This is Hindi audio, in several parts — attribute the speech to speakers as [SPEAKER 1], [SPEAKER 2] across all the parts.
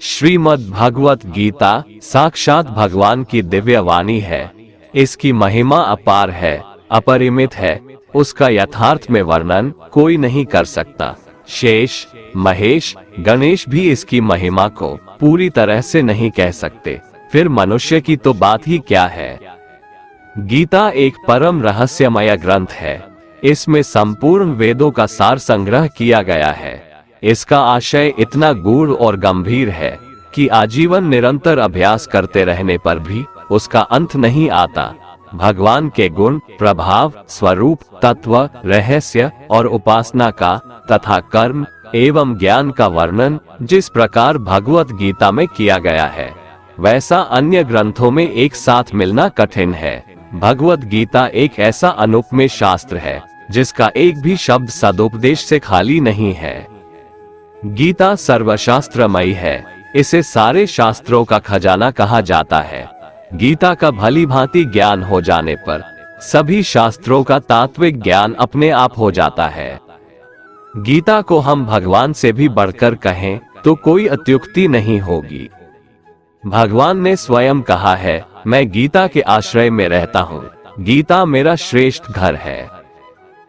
[SPEAKER 1] श्रीमद् भगवत गीता साक्षात भगवान की दिव्य वाणी है। इसकी महिमा अपार है, अपरिमित है। उसका यथार्थ में वर्णन कोई नहीं कर सकता। शेष, महेश, गणेश भी इसकी महिमा को पूरी तरह से नहीं कह सकते, फिर मनुष्य की तो बात ही क्या है। गीता एक परम रहस्यमय ग्रंथ है। इसमें संपूर्ण वेदों का सार संग्रह किया गया है। इसका आशय इतना गूढ़ और गंभीर है कि आजीवन निरंतर अभ्यास करते रहने पर भी उसका अंत नहीं आता। भगवान के गुण, प्रभाव, स्वरूप, तत्व, रहस्य और उपासना का तथा कर्म एवं ज्ञान का वर्णन जिस प्रकार भगवत गीता में किया गया है, वैसा अन्य ग्रंथों में एक साथ मिलना कठिन है। भगवत गीता एक ऐसा अनुपमेय शास्त्र है जिसका एक भी शब्द सदुपदेश से खाली नहीं है। गीता सर्वशास्त्रमयी है। इसे सारे शास्त्रों का खजाना कहा जाता है। गीता का भली भांति ज्ञान हो जाने पर सभी शास्त्रों का तात्विक ज्ञान अपने आप हो जाता है। गीता को हम भगवान से भी बढ़कर कहें तो कोई अत्युक्ति नहीं होगी। भगवान ने स्वयं कहा है, मैं गीता के आश्रय में रहता हूँ। गीता मेरा श्रेष्ठ घर है।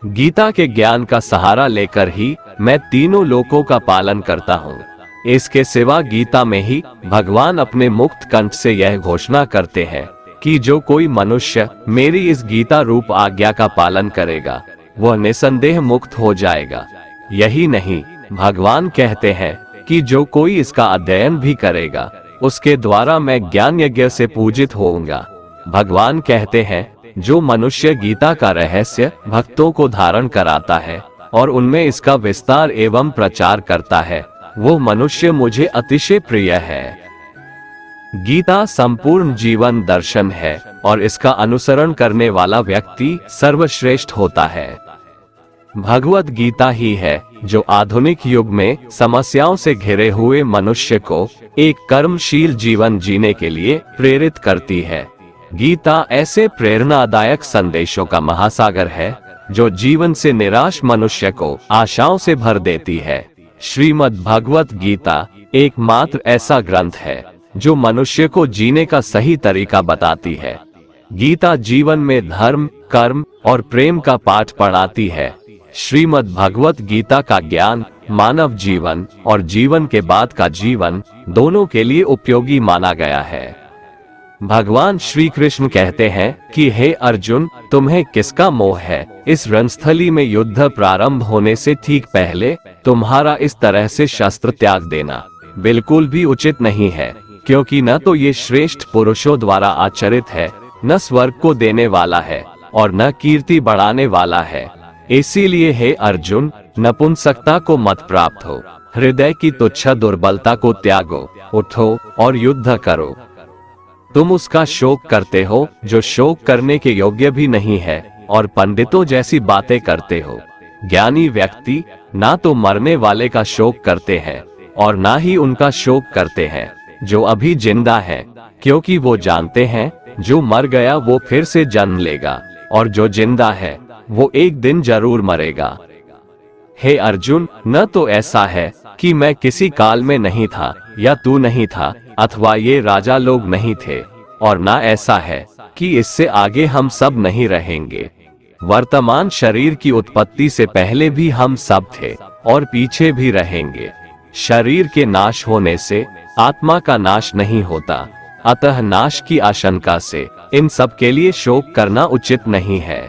[SPEAKER 1] गीता के ज्ञान का सहारा लेकर ही मैं तीनों लोकों का पालन करता हूँ। इसके सिवा गीता में ही भगवान अपने मुक्त कंठ से यह घोषणा करते हैं कि जो कोई मनुष्य मेरी इस गीता रूप आज्ञा का पालन करेगा वह निसंदेह मुक्त हो जाएगा। यही नहीं, भगवान कहते हैं कि जो कोई इसका अध्ययन भी करेगा उसके द्वारा मैं ज्ञान यज्ञ से पूजित होऊंगा। भगवान कहते हैं, जो मनुष्य गीता का रहस्य भक्तों को धारण कराता है और उनमें इसका विस्तार एवं प्रचार करता है, वो मनुष्य मुझे अतिशय प्रिय है। गीता संपूर्ण जीवन दर्शन है और इसका अनुसरण करने वाला व्यक्ति सर्वश्रेष्ठ होता है। भगवत गीता ही है जो आधुनिक युग में समस्याओं से घिरे हुए मनुष्य को एक कर्मशील जीवन जीने के लिए प्रेरित करती है। गीता ऐसे प्रेरणादायक संदेशों का महासागर है जो जीवन से निराश मनुष्य को आशाओं से भर देती है। श्रीमद् भगवत गीता एकमात्र ऐसा ग्रंथ है जो मनुष्य को जीने का सही तरीका बताती है। गीता जीवन में धर्म, कर्म और प्रेम का पाठ पढ़ाती है। श्रीमद् भगवत गीता का ज्ञान मानव जीवन और जीवन के बाद का जीवन दोनों के लिए उपयोगी माना गया है। भगवान श्री कृष्ण कहते हैं कि हे अर्जुन, तुम्हें किसका मोह है? इस रणस्थली में युद्ध प्रारंभ होने से ठीक पहले तुम्हारा इस तरह से शस्त्र त्याग देना बिल्कुल भी उचित नहीं है, क्योंकि न तो ये श्रेष्ठ पुरुषों द्वारा आचरित है, न स्वर्ग को देने वाला है और न कीर्ति बढ़ाने वाला है। इसीलिए हे अर्जुन, नपुंसकता को मत प्राप्त हो, हृदय की तुच्छ दुर्बलता को त्यागो, उठो और युद्ध करो। तुम उसका शोक करते हो जो शोक करने के योग्य भी नहीं है और पंडितों जैसी बातें करते हो। ज्ञानी व्यक्ति ना तो मरने वाले का शोक करते हैं और ना ही उनका शोक करते हैं जो अभी जिंदा है, क्योंकि वो जानते हैं जो मर गया वो फिर से जन्म लेगा और जो जिंदा है वो एक दिन जरूर मरेगा। हे अर्जुन, न तो ऐसा है कि मैं किसी काल में नहीं था या तू नहीं था अथवा ये राजा लोग नहीं थे, और ना ऐसा है कि इससे आगे हम सब नहीं रहेंगे। वर्तमान शरीर की उत्पत्ति से पहले भी हम सब थे और पीछे भी रहेंगे। शरीर के नाश होने से आत्मा का नाश नहीं होता, अतः नाश की आशंका से इन सब के लिए शोक करना उचित नहीं है।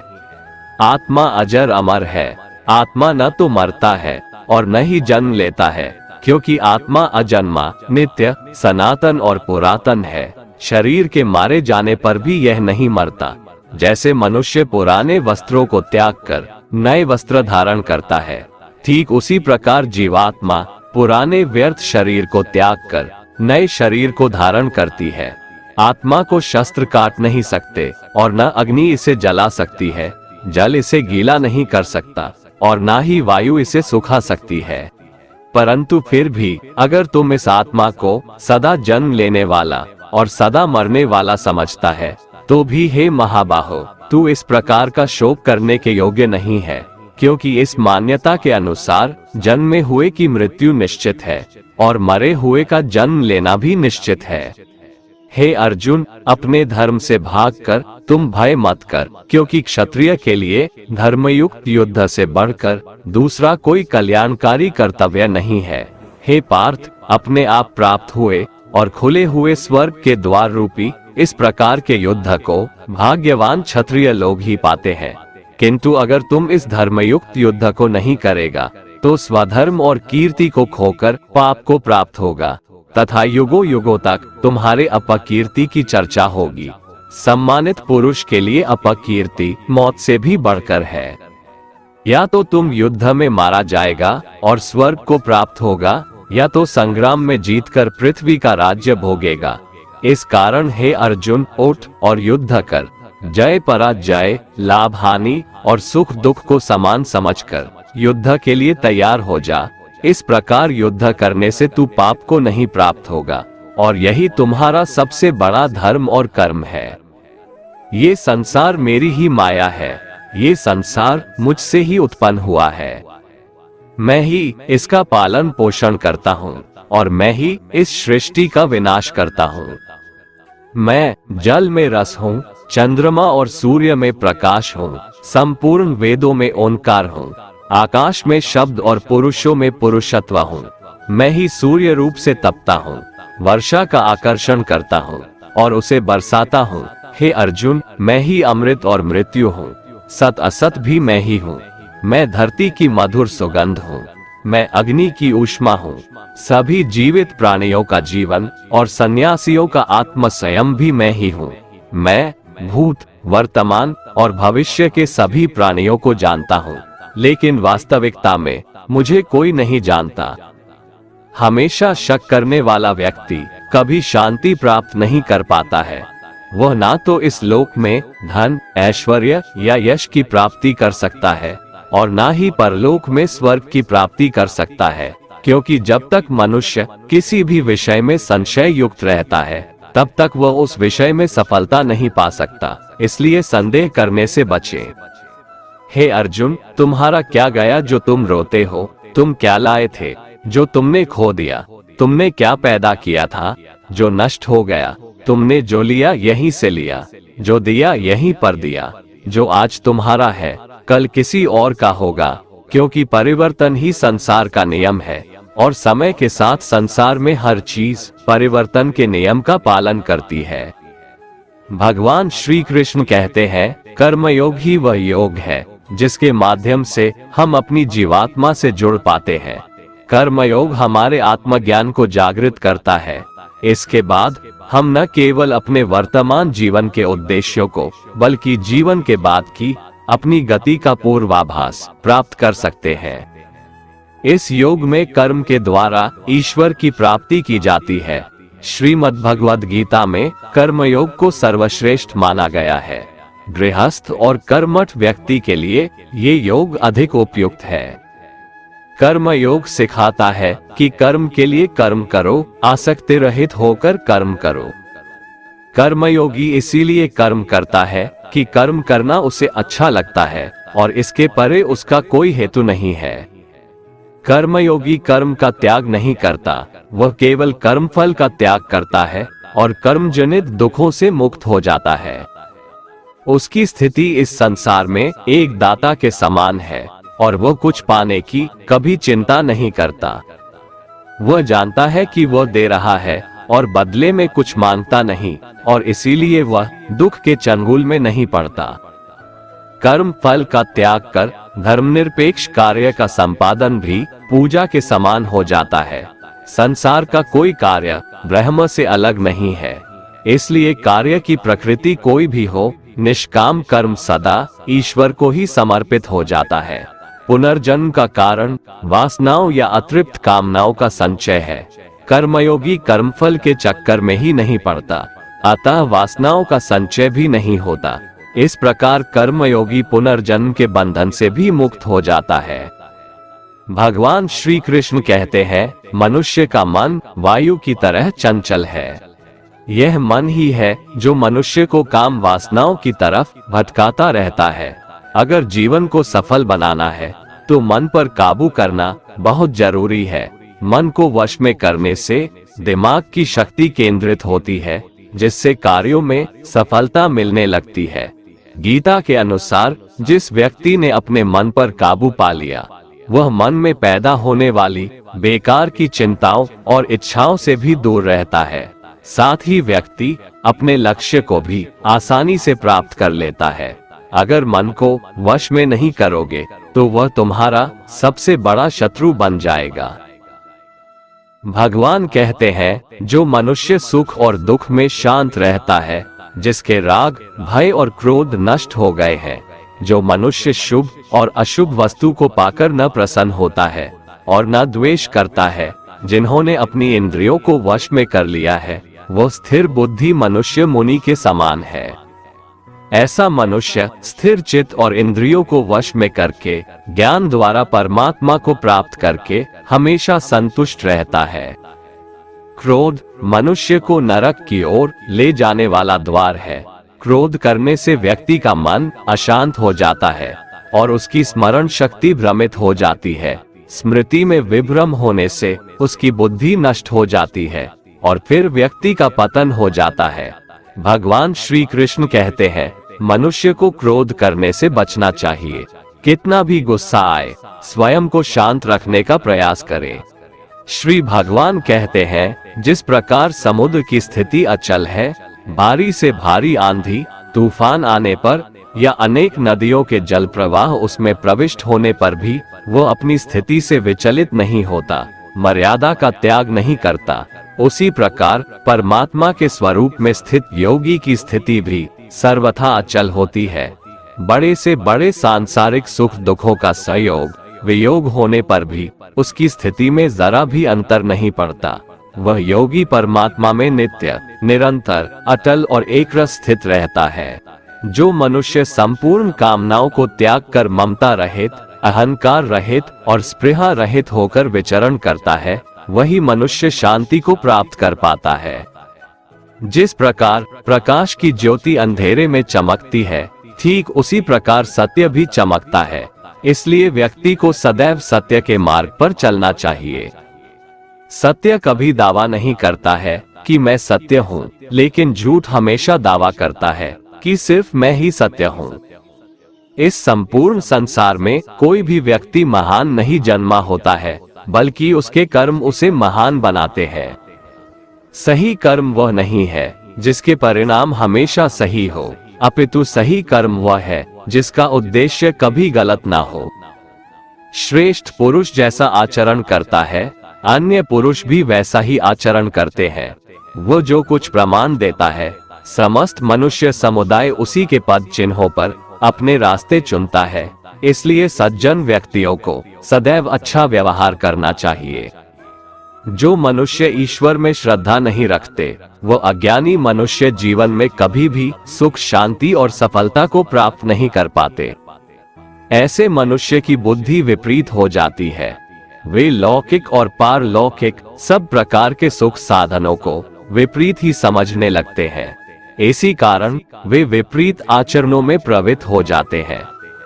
[SPEAKER 1] आत्मा अजर अमर है। आत्मा न तो मरता है और न ही जन्म लेता है, क्योंकि आत्मा अजन्मा, नित्य, सनातन और पुरातन है। शरीर के मारे जाने पर भी यह नहीं मरता। जैसे मनुष्य पुराने वस्त्रों को त्याग कर नए वस्त्र धारण करता है, ठीक उसी प्रकार जीवात्मा पुराने व्यर्थ शरीर को त्याग कर नए शरीर को धारण करती है। आत्मा को शस्त्र काट नहीं सकते और न अग्नि इसे जला सकती है, जल इसे गीला नहीं कर सकता और ना ही वायु इसे सुखा सकती है। परंतु फिर भी अगर तुम इस आत्मा को सदा जन्म लेने वाला और सदा मरने वाला समझता है, तो भी हे महाबाहो, तू इस प्रकार का शोक करने के योग्य नहीं है। क्योंकि इस मान्यता के अनुसार जन्मे हुए की मृत्यु निश्चित है और मरे हुए का जन्म लेना भी निश्चित है। हे अर्जुन, अपने धर्म से भागकर तुम भय मत कर, क्योंकि क्षत्रिय के लिए धर्मयुक्त युद्ध से बढ़कर दूसरा कोई कल्याणकारी कर्तव्य नहीं है। हे पार्थ, अपने आप प्राप्त हुए और खुले हुए स्वर्ग के द्वार रूपी इस प्रकार के युद्ध को भाग्यवान क्षत्रिय लोग ही पाते हैं। किंतु अगर तुम इस धर्मयुक्त युद्ध को नहीं करेगा तो स्वधर्म और कीर्ति को खोकर पाप को प्राप्त होगा तथा युगों युगों तक तुम्हारे अपकीर्ति की चर्चा होगी। सम्मानित पुरुष के लिए अपकीर्ति मौत से भी बढ़कर है। या तो तुम युद्ध में मारा जाएगा और स्वर्ग को प्राप्त होगा, या तो संग्राम में जीतकर पृथ्वी का राज्य भोगेगा। इस कारण हे अर्जुन, उठ और युद्ध कर। जय पराजय, लाभ हानि और सुख दुख को समान समझकर युद्ध के लिए तैयार हो जा। इस प्रकार युद्ध करने से तू पाप को नहीं प्राप्त होगा और यही तुम्हारा सबसे बड़ा धर्म और कर्म है। ये संसार मेरी ही माया है, ये संसार मुझसे ही उत्पन्न हुआ है। मैं ही इसका पालन पोषण करता हूँ और मैं ही इस सृष्टि का विनाश करता हूँ। मैं जल में रस हूँ, चंद्रमा और सूर्य में प्रकाश हूँ, संपूर्ण वेदों में ओंकार हूँ, आकाश में शब्द और पुरुषों में पुरुषत्व हूँ। मैं ही सूर्य रूप से तपता हूँ, वर्षा का आकर्षण करता हूँ और उसे बरसाता हूँ। हे अर्जुन, मैं ही अमृत और मृत्यु हूँ, सत असत भी मैं ही हूँ। मैं धरती की मधुर सुगंध हूँ, मैं अग्नि की ऊष्मा हूँ, सभी जीवित प्राणियों का जीवन और सन्यासियों का आत्म स्वयं भी मैं ही हूँ। मैं भूत, वर्तमान और भविष्य के सभी प्राणियों को जानता हूँ, लेकिन वास्तविकता में मुझे कोई नहीं जानता। हमेशा शक करने वाला व्यक्ति कभी शांति प्राप्त नहीं कर पाता है। वह ना तो इस लोक में धन, ऐश्वर्य या यश की प्राप्ति कर सकता है और ना ही परलोक में स्वर्ग की प्राप्ति कर सकता है, क्योंकि जब तक मनुष्य किसी भी विषय में संशय युक्त रहता है तब तक वह उस विषय में सफलता नहीं पा सकता। इसलिए संदेह करने से बचें। हे अर्जुन, तुम्हारा क्या गया जो तुम रोते हो? तुम क्या लाए थे जो तुमने खो दिया? तुमने क्या पैदा किया था जो नष्ट हो गया? तुमने जो लिया यहीं से लिया, जो दिया यहीं पर दिया। जो आज तुम्हारा है कल किसी और का होगा, क्योंकि परिवर्तन ही संसार का नियम है और समय के साथ संसार में हर चीज परिवर्तन के नियम का पालन करती है। भगवान श्री कृष्ण कहते हैं, कर्मयोग ही वह योग है जिसके माध्यम से हम अपनी जीवात्मा से जुड़ पाते हैं। कर्मयोग हमारे आत्मज्ञान को जागृत करता है। इसके बाद हम न केवल अपने वर्तमान जीवन के उद्देश्यों को बल्कि जीवन के बाद की अपनी गति का पूर्वाभास प्राप्त कर सकते हैं। इस योग में कर्म के द्वारा ईश्वर की प्राप्ति की जाती है। श्रीमद् भगवद गीता में कर्मयोग को सर्वश्रेष्ठ माना गया है। गृहस्थ और कर्मठ व्यक्ति के लिए ये योग अधिक उपयुक्त है। कर्म योग सिखाता है कि कर्म के लिए कर्म करो, आसक्ति रहित होकर कर्म करो। कर्मयोगी इसीलिए कर्म करता है कि कर्म करना उसे अच्छा लगता है और इसके परे उसका कोई हेतु नहीं है। कर्मयोगी कर्म का त्याग नहीं करता, वह केवल कर्मफल का त्याग करता है और कर्मजनित दुखों से मुक्त हो जाता है। उसकी स्थिति इस संसार में एक दाता के समान है और वह कुछ पाने की कभी चिंता नहीं करता। वह जानता है कि वह दे रहा है और बदले में कुछ मांगता नहीं और इसीलिए वह दुख के चंगुल में नहीं पड़ता। कर्म फल का त्याग कर धर्मनिरपेक्ष कार्य का संपादन भी पूजा के समान हो जाता है। संसार का कोई कार्य ब्रह्म से अलग नहीं है, इसलिए कार्य की प्रकृति कोई भी हो, निष्काम कर्म सदा ईश्वर को ही समर्पित हो जाता है। पुनर्जन्म का कारण वासनाओं या अतृप्त कामनाओं का संचय है। कर्मयोगी कर्मफल के चक्कर में ही नहीं पड़ता, अतः वासनाओं का संचय भी नहीं होता। इस प्रकार कर्मयोगी पुनर्जन्म के बंधन से भी मुक्त हो जाता है। भगवान श्री कृष्ण कहते हैं, मनुष्य का मन वायु की तरह चंचल है। यह मन ही है जो मनुष्य को काम वासनाओं की तरफ भटकाता रहता है। अगर जीवन को सफल बनाना है तो मन पर काबू करना बहुत जरूरी है। मन को वश में करने से दिमाग की शक्ति केंद्रित होती है, जिससे कार्यों में सफलता मिलने लगती है। गीता के अनुसार जिस व्यक्ति ने अपने मन पर काबू पा लिया, वह मन में पैदा होने वाली बेकार की चिंताओं और इच्छाओं से भी दूर रहता है। साथ ही व्यक्ति अपने लक्ष्य को भी आसानी से प्राप्त कर लेता है। अगर मन को वश में नहीं करोगे तो वह तुम्हारा सबसे बड़ा शत्रु बन जाएगा। भगवान कहते हैं, जो मनुष्य सुख और दुख में शांत रहता है, जिसके राग, भय और क्रोध नष्ट हो गए हैं, जो मनुष्य शुभ और अशुभ वस्तु को पाकर न प्रसन्न होता है और न द्वेष करता है, जिन्होंने अपनी इंद्रियों को वश में कर लिया है, वो स्थिर बुद्धि मनुष्य मुनि के समान है। ऐसा मनुष्य स्थिर चित्त और इंद्रियों को वश में करके ज्ञान द्वारा परमात्मा को प्राप्त करके हमेशा संतुष्ट रहता है। क्रोध मनुष्य को नरक की ओर ले जाने वाला द्वार है। क्रोध करने से व्यक्ति का मन अशांत हो जाता है और उसकी स्मरण शक्ति भ्रमित हो जाती है। स्मृति में विभ्रम होने से उसकी बुद्धि नष्ट हो जाती है और फिर व्यक्ति का पतन हो जाता है। भगवान श्री कृष्ण कहते हैं, मनुष्य को क्रोध करने से बचना चाहिए। कितना भी गुस्सा आए, स्वयं को शांत रखने का प्रयास करें। श्री भगवान कहते हैं, जिस प्रकार समुद्र की स्थिति अचल है, भारी से भारी आंधी तूफान आने पर या अनेक नदियों के जल प्रवाह उसमें प्रविष्ट होने पर भी वो अपनी स्थिति से विचलित नहीं होता, मर्यादा का त्याग नहीं करता, उसी प्रकार परमात्मा के स्वरूप में स्थित योगी की स्थिति भी सर्वथा अचल होती है। बड़े से बड़े सांसारिक सुख दुखों का संयोग वियोग होने पर भी उसकी स्थिति में जरा भी अंतर नहीं पड़ता। वह योगी परमात्मा में नित्य, निरंतर, अटल और एक रस स्थित रहता है। जो मनुष्य संपूर्ण कामनाओं को त्याग कर ममता रहित, अहंकार रहित और स्पृहा रहित होकर विचरण करता है, वही मनुष्य शांति को प्राप्त कर पाता है। जिस प्रकार प्रकाश की ज्योति अंधेरे में चमकती है, ठीक उसी प्रकार सत्य भी चमकता है। इसलिए व्यक्ति को सदैव सत्य के मार्ग पर चलना चाहिए। सत्य कभी दावा नहीं करता है कि मैं सत्य हूँ, लेकिन झूठ हमेशा दावा करता है कि सिर्फ मैं ही सत्य हूँ। इस संपूर्ण संसार में कोई भी व्यक्ति महान नहीं जन्मा होता है, बल्कि उसके कर्म उसे महान बनाते हैं। सही कर्म वह नहीं है जिसके परिणाम हमेशा सही हो, अपितु सही कर्म वह है जिसका उद्देश्य कभी गलत ना हो। श्रेष्ठ पुरुष जैसा आचरण करता है, अन्य पुरुष भी वैसा ही आचरण करते हैं। वो जो कुछ प्रमाण देता है, समस्त मनुष्य समुदाय उसी के पद चिन्हों पर अपने रास्ते चुनता है। इसलिए सज्जन व्यक्तियों को सदैव अच्छा व्यवहार करना चाहिए। जो मनुष्य ईश्वर में श्रद्धा नहीं रखते, वो अज्ञानी मनुष्य जीवन में कभी भी सुख, शांति और सफलता को प्राप्त नहीं कर पाते। ऐसे मनुष्य की बुद्धि विपरीत हो जाती है। वे लौकिक और पारलौकिक सब प्रकार के सुख साधनों को विपरीत ही समझने लगते हैं। इसी कारण वे विपरीत आचरणों में प्रवृत्त हो जाते हैं।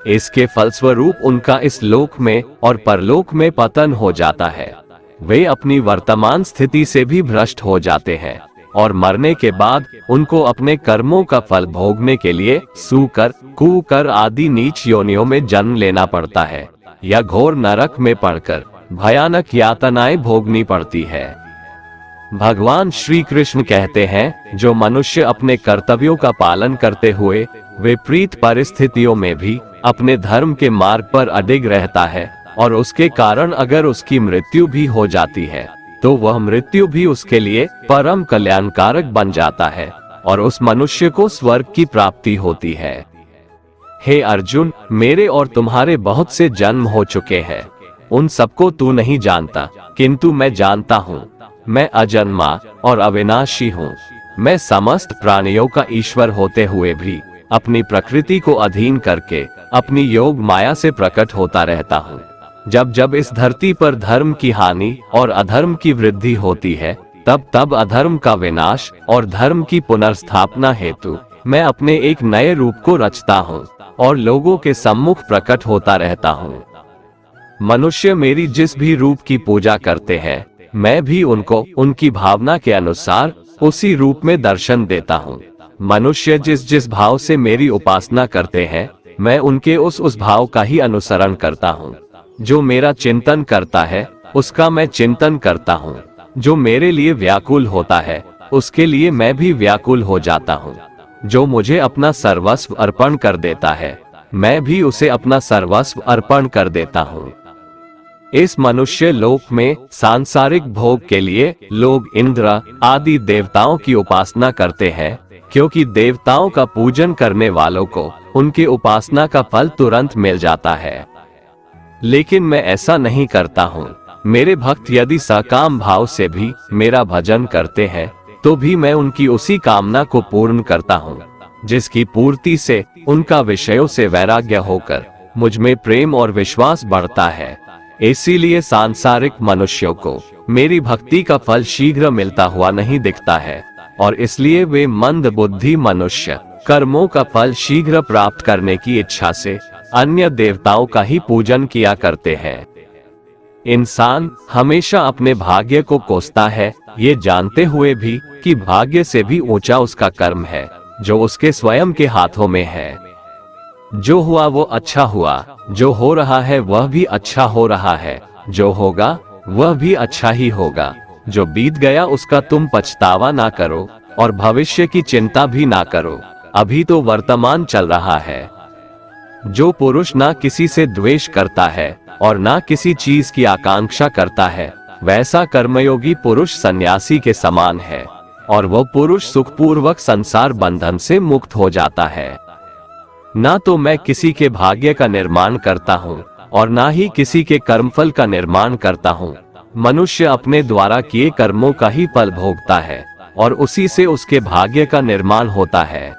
[SPEAKER 1] इसके फलस्वरूप उनका इस लोक में और परलोक में पतन हो जाता है। वे अपनी वर्तमान स्थिति से भी भ्रष्ट हो जाते हैं और मरने के बाद उनको अपने कर्मों का फल भोगने के लिए सूकर, कुकर आदि नीच योनियों में जन्म लेना पड़ता है या घोर नरक में पड़कर भयानक यातनाएं भोगनी पड़ती है। भगवान श्री कृष्ण कहते हैं, जो मनुष्य अपने कर्तव्यों का पालन करते हुए विपरीत परिस्थितियों में भी अपने धर्म के मार्ग पर अडिग रहता है और उसके कारण अगर उसकी मृत्यु भी हो जाती है, तो वह मृत्यु भी उसके लिए परम कल्याणकारक बन जाता है और उस मनुष्य को स्वर्ग की प्राप्ति होती है। हे अर्जुन, मेरे और तुम्हारे बहुत से जन्म हो चुके हैं। उन सबको तू नहीं जानता, किंतु मैं जानता हूँ। मैं अजन्मा और अविनाशी हूँ। मैं समस्त प्राणियों का ईश्वर होते हुए भी अपनी प्रकृति को अधीन करके अपनी योग माया से प्रकट होता रहता हूँ। जब जब इस धरती पर धर्म की हानि और अधर्म की वृद्धि होती है, तब तब अधर्म का विनाश और धर्म की पुनर्स्थापना हेतु मैं अपने एक नए रूप को रचता हूँ। और लोगों के सम्मुख प्रकट होता रहता हूँ। मनुष्य मेरी जिस भी रूप की पूजा करते हैं, मैं भी उनको उनकी भावना के अनुसार उसी रूप में दर्शन देता हूँ। मनुष्य जिस जिस भाव से मेरी उपासना करते हैं, मैं उनके उस भाव का ही अनुसरण करता हूँ। जो मेरा चिंतन करता है, उसका मैं चिंतन करता हूँ। जो मेरे लिए व्याकुल होता है, उसके लिए मैं भी व्याकुल हो जाता हूँ। जो मुझे अपना सर्वस्व अर्पण कर देता है, मैं भी उसे अपना सर्वस्व अर्पण कर देता हूँ। इस मनुष्य लोक में सांसारिक भोग के लिए लोग इंद्र आदि देवताओं की उपासना करते हैं, क्योंकि देवताओं का पूजन करने वालों को उनकी उपासना का फल तुरंत मिल जाता है। लेकिन मैं ऐसा नहीं करता हूँ। मेरे भक्त यदि सकाम भाव से भी मेरा भजन करते हैं, तो भी मैं उनकी उसी कामना को पूर्ण करता हूँ, जिसकी पूर्ति से उनका विषयों से वैराग्य होकर मुझ में प्रेम और विश्वास बढ़ता है। इसीलिए सांसारिक मनुष्यों को मेरी भक्ति का फल शीघ्र मिलता हुआ नहीं दिखता है, और इसलिए वे मंद बुद्धि मनुष्य कर्मों का फल शीघ्र प्राप्त करने की इच्छा से अन्य देवताओं का ही पूजन किया करते हैं। इंसान हमेशा अपने भाग्य को कोसता है, ये जानते हुए भी कि भाग्य से भी ऊंचा उसका कर्म है, जो उसके स्वयं के हाथों में है। जो हुआ वो अच्छा हुआ, जो हो रहा है वह भी अच्छा हो रहा है, जो होगा वह भी अच्छा ही होगा। जो बीत गया उसका तुम पछतावा ना करो और भविष्य की चिंता भी ना करो, अभी तो वर्तमान चल रहा है। जो पुरुष ना किसी से द्वेष करता है और ना किसी चीज की आकांक्षा करता है, वैसा कर्मयोगी पुरुष सन्यासी के समान है, और वह पुरुष सुखपूर्वक संसार बंधन से मुक्त हो जाता है। ना तो मैं किसी के भाग्य का निर्माण करता हूँ और ना ही किसी के कर्मफल का निर्माण करता हूँ। मनुष्य अपने द्वारा किए कर्मों का ही फल भोगता है और उसी से उसके भाग्य का निर्माण होता है।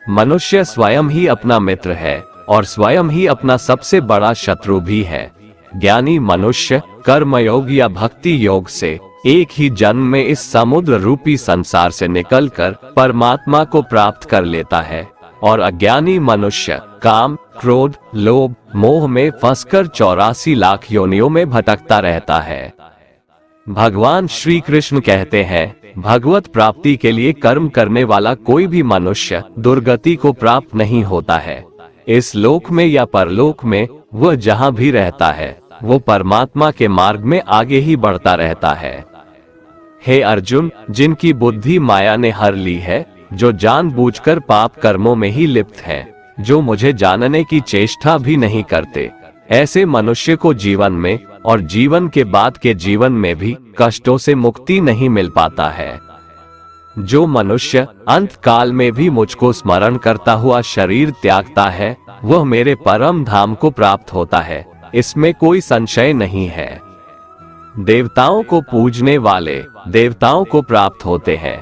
[SPEAKER 1] मनुष्य स्वयं ही अपना मित्र है और स्वयं ही अपना सबसे बड़ा शत्रु भी है। ज्ञानी मनुष्य कर्मयोग या भक्ति योग से एक ही जन्म में इस समुद्र रूपी संसार से निकलकर परमात्मा को प्राप्त कर लेता है, और अज्ञानी मनुष्य काम, क्रोध, लोभ, मोह में फंसकर 84 लाख योनियों में भटकता रहता है। भगवान श्री कृष्ण कहते हैं, भगवत प्राप्ति के लिए कर्म करने वाला कोई भी मनुष्य दुर्गति को प्राप्त नहीं होता है। इस लोक में या परलोक में वह जहाँ भी रहता है, वो परमात्मा के मार्ग में आगे ही बढ़ता रहता है। हे अर्जुन, जिनकी बुद्धि माया ने हर ली है, जो जानबूझकर पाप कर्मों में ही लिप्त हैं, जो मुझे जानने की चेष्टा भी नहीं करते, ऐसे मनुष्य को जीवन में और जीवन के बाद के जीवन में भी कष्टों से मुक्ति नहीं मिल पाता है। जो मनुष्य अंत काल में भी मुझको स्मरण करता हुआ शरीर त्यागता है, वह मेरे परम धाम को प्राप्त होता है, इसमें कोई संशय नहीं है। देवताओं को पूजने वाले देवताओं को प्राप्त होते हैं,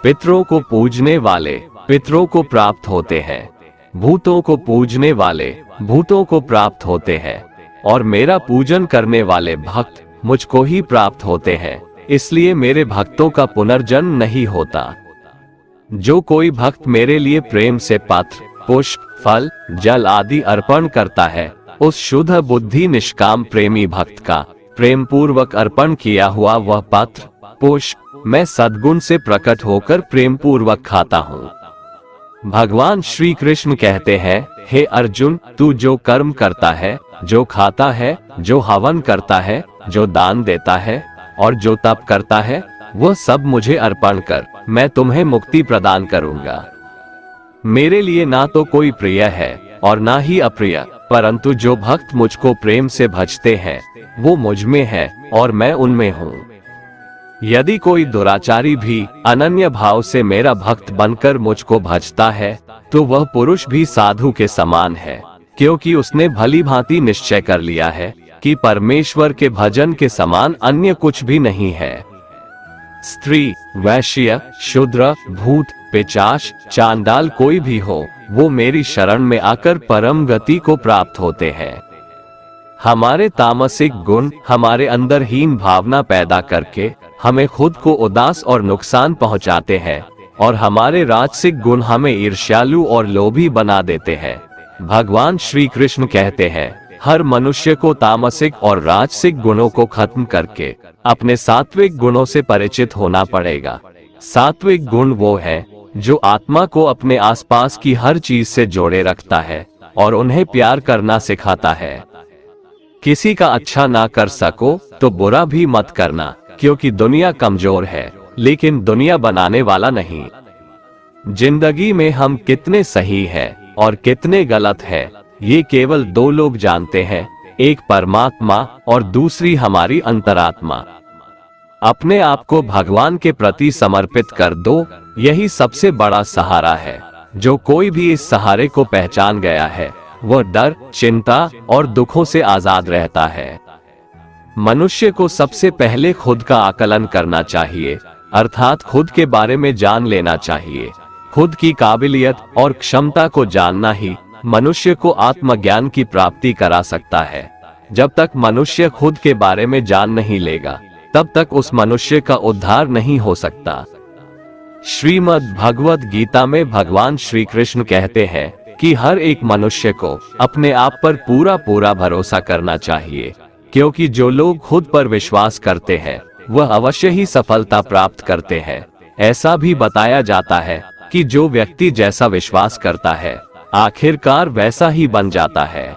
[SPEAKER 1] पितरों को पूजने वाले पितरों को प्राप्त होते हैं, भूतों को पूजने वाले भूतों को प्राप्त होते हैं, और मेरा पूजन करने वाले भक्त मुझको ही प्राप्त होते हैं। इसलिए मेरे भक्तों का पुनर्जन्म नहीं होता। जो कोई भक्त मेरे लिए प्रेम से पत्र, पुष्प, फल, जल आदि अर्पण करता है, उस शुद्ध बुद्धि निष्काम प्रेमी भक्त का प्रेम पूर्वक अर्पण किया हुआ वह पत्र, पुष्प मैं सद्गुण से प्रकट होकर प्रेम पूर्वक खाता हूँ। भगवान श्री कृष्ण कहते हैं, हे अर्जुन, तू जो कर्म करता है, जो खाता है, जो हवन करता है, जो दान देता है और जो तप करता है, वह सब मुझे अर्पण कर, मैं तुम्हें मुक्ति प्रदान करूंगा। मेरे लिए ना तो कोई प्रिय है और ना ही अप्रिय, परंतु जो भक्त मुझको प्रेम से भजते हैं, वो मुझ में है और मैं उनमें हूँ। यदि कोई दुराचारी भी अनन्य भाव से मेरा भक्त बनकर मुझको भजता है, तो वह पुरुष भी साधु के समान है, क्योंकि उसने भली भांति निश्चय कर लिया है कि परमेश्वर के भजन के समान अन्य कुछ भी नहीं है। स्त्री, वैश्य, शूद्र, भूत, पिशाच, चांडाल कोई भी हो, वो मेरी शरण में आकर परम गति को प्राप्त होते हैं। हमारे तामसिक गुण हमारे अंदर हीन भावना पैदा करके हमें खुद को उदास और नुकसान पहुंचाते हैं, और हमारे राजसिक गुण हमें ईर्ष्यालु और लोभी बना देते हैं। भगवान श्री कृष्ण कहते हैं, हर मनुष्य को तामसिक और राजसिक गुणों को खत्म करके अपने सात्विक गुणों से परिचित होना पड़ेगा। सात्विक गुण वो है जो आत्मा को अपने आसपास की हर चीज से जोड़े रखता है और उन्हें प्यार करना सिखाता है। किसी का अच्छा ना कर सको तो बुरा भी मत करना, क्योंकि दुनिया कमजोर है लेकिन दुनिया बनाने वाला नहीं। जिंदगी में हम कितने सही हैं और कितने गलत हैं, ये केवल दो लोग जानते हैं, एक परमात्मा और दूसरी हमारी अंतरात्मा। अपने आप को भगवान के प्रति समर्पित कर दो, यही सबसे बड़ा सहारा है। जो कोई भी इस सहारे को पहचान गया है वह डर, चिंता और दुखों से आजाद रहता है। मनुष्य को सबसे पहले खुद का आकलन करना चाहिए, अर्थात खुद के बारे में जान लेना चाहिए। खुद की काबिलियत और क्षमता को जानना ही मनुष्य को आत्मज्ञान की प्राप्ति करा सकता है। जब तक मनुष्य खुद के बारे में जान नहीं लेगा तब तक उस मनुष्य का उद्धार नहीं हो सकता। श्रीमद् भगवद गीता में भगवान श्री कृष्ण कहते हैं कि हर एक मनुष्य को अपने आप पर पूरा भरोसा करना चाहिए, क्योंकि जो लोग खुद पर विश्वास करते हैं वह अवश्य ही सफलता प्राप्त करते हैं। ऐसा भी बताया जाता है कि जो व्यक्ति जैसा विश्वास करता है आखिरकार वैसा ही बन जाता है।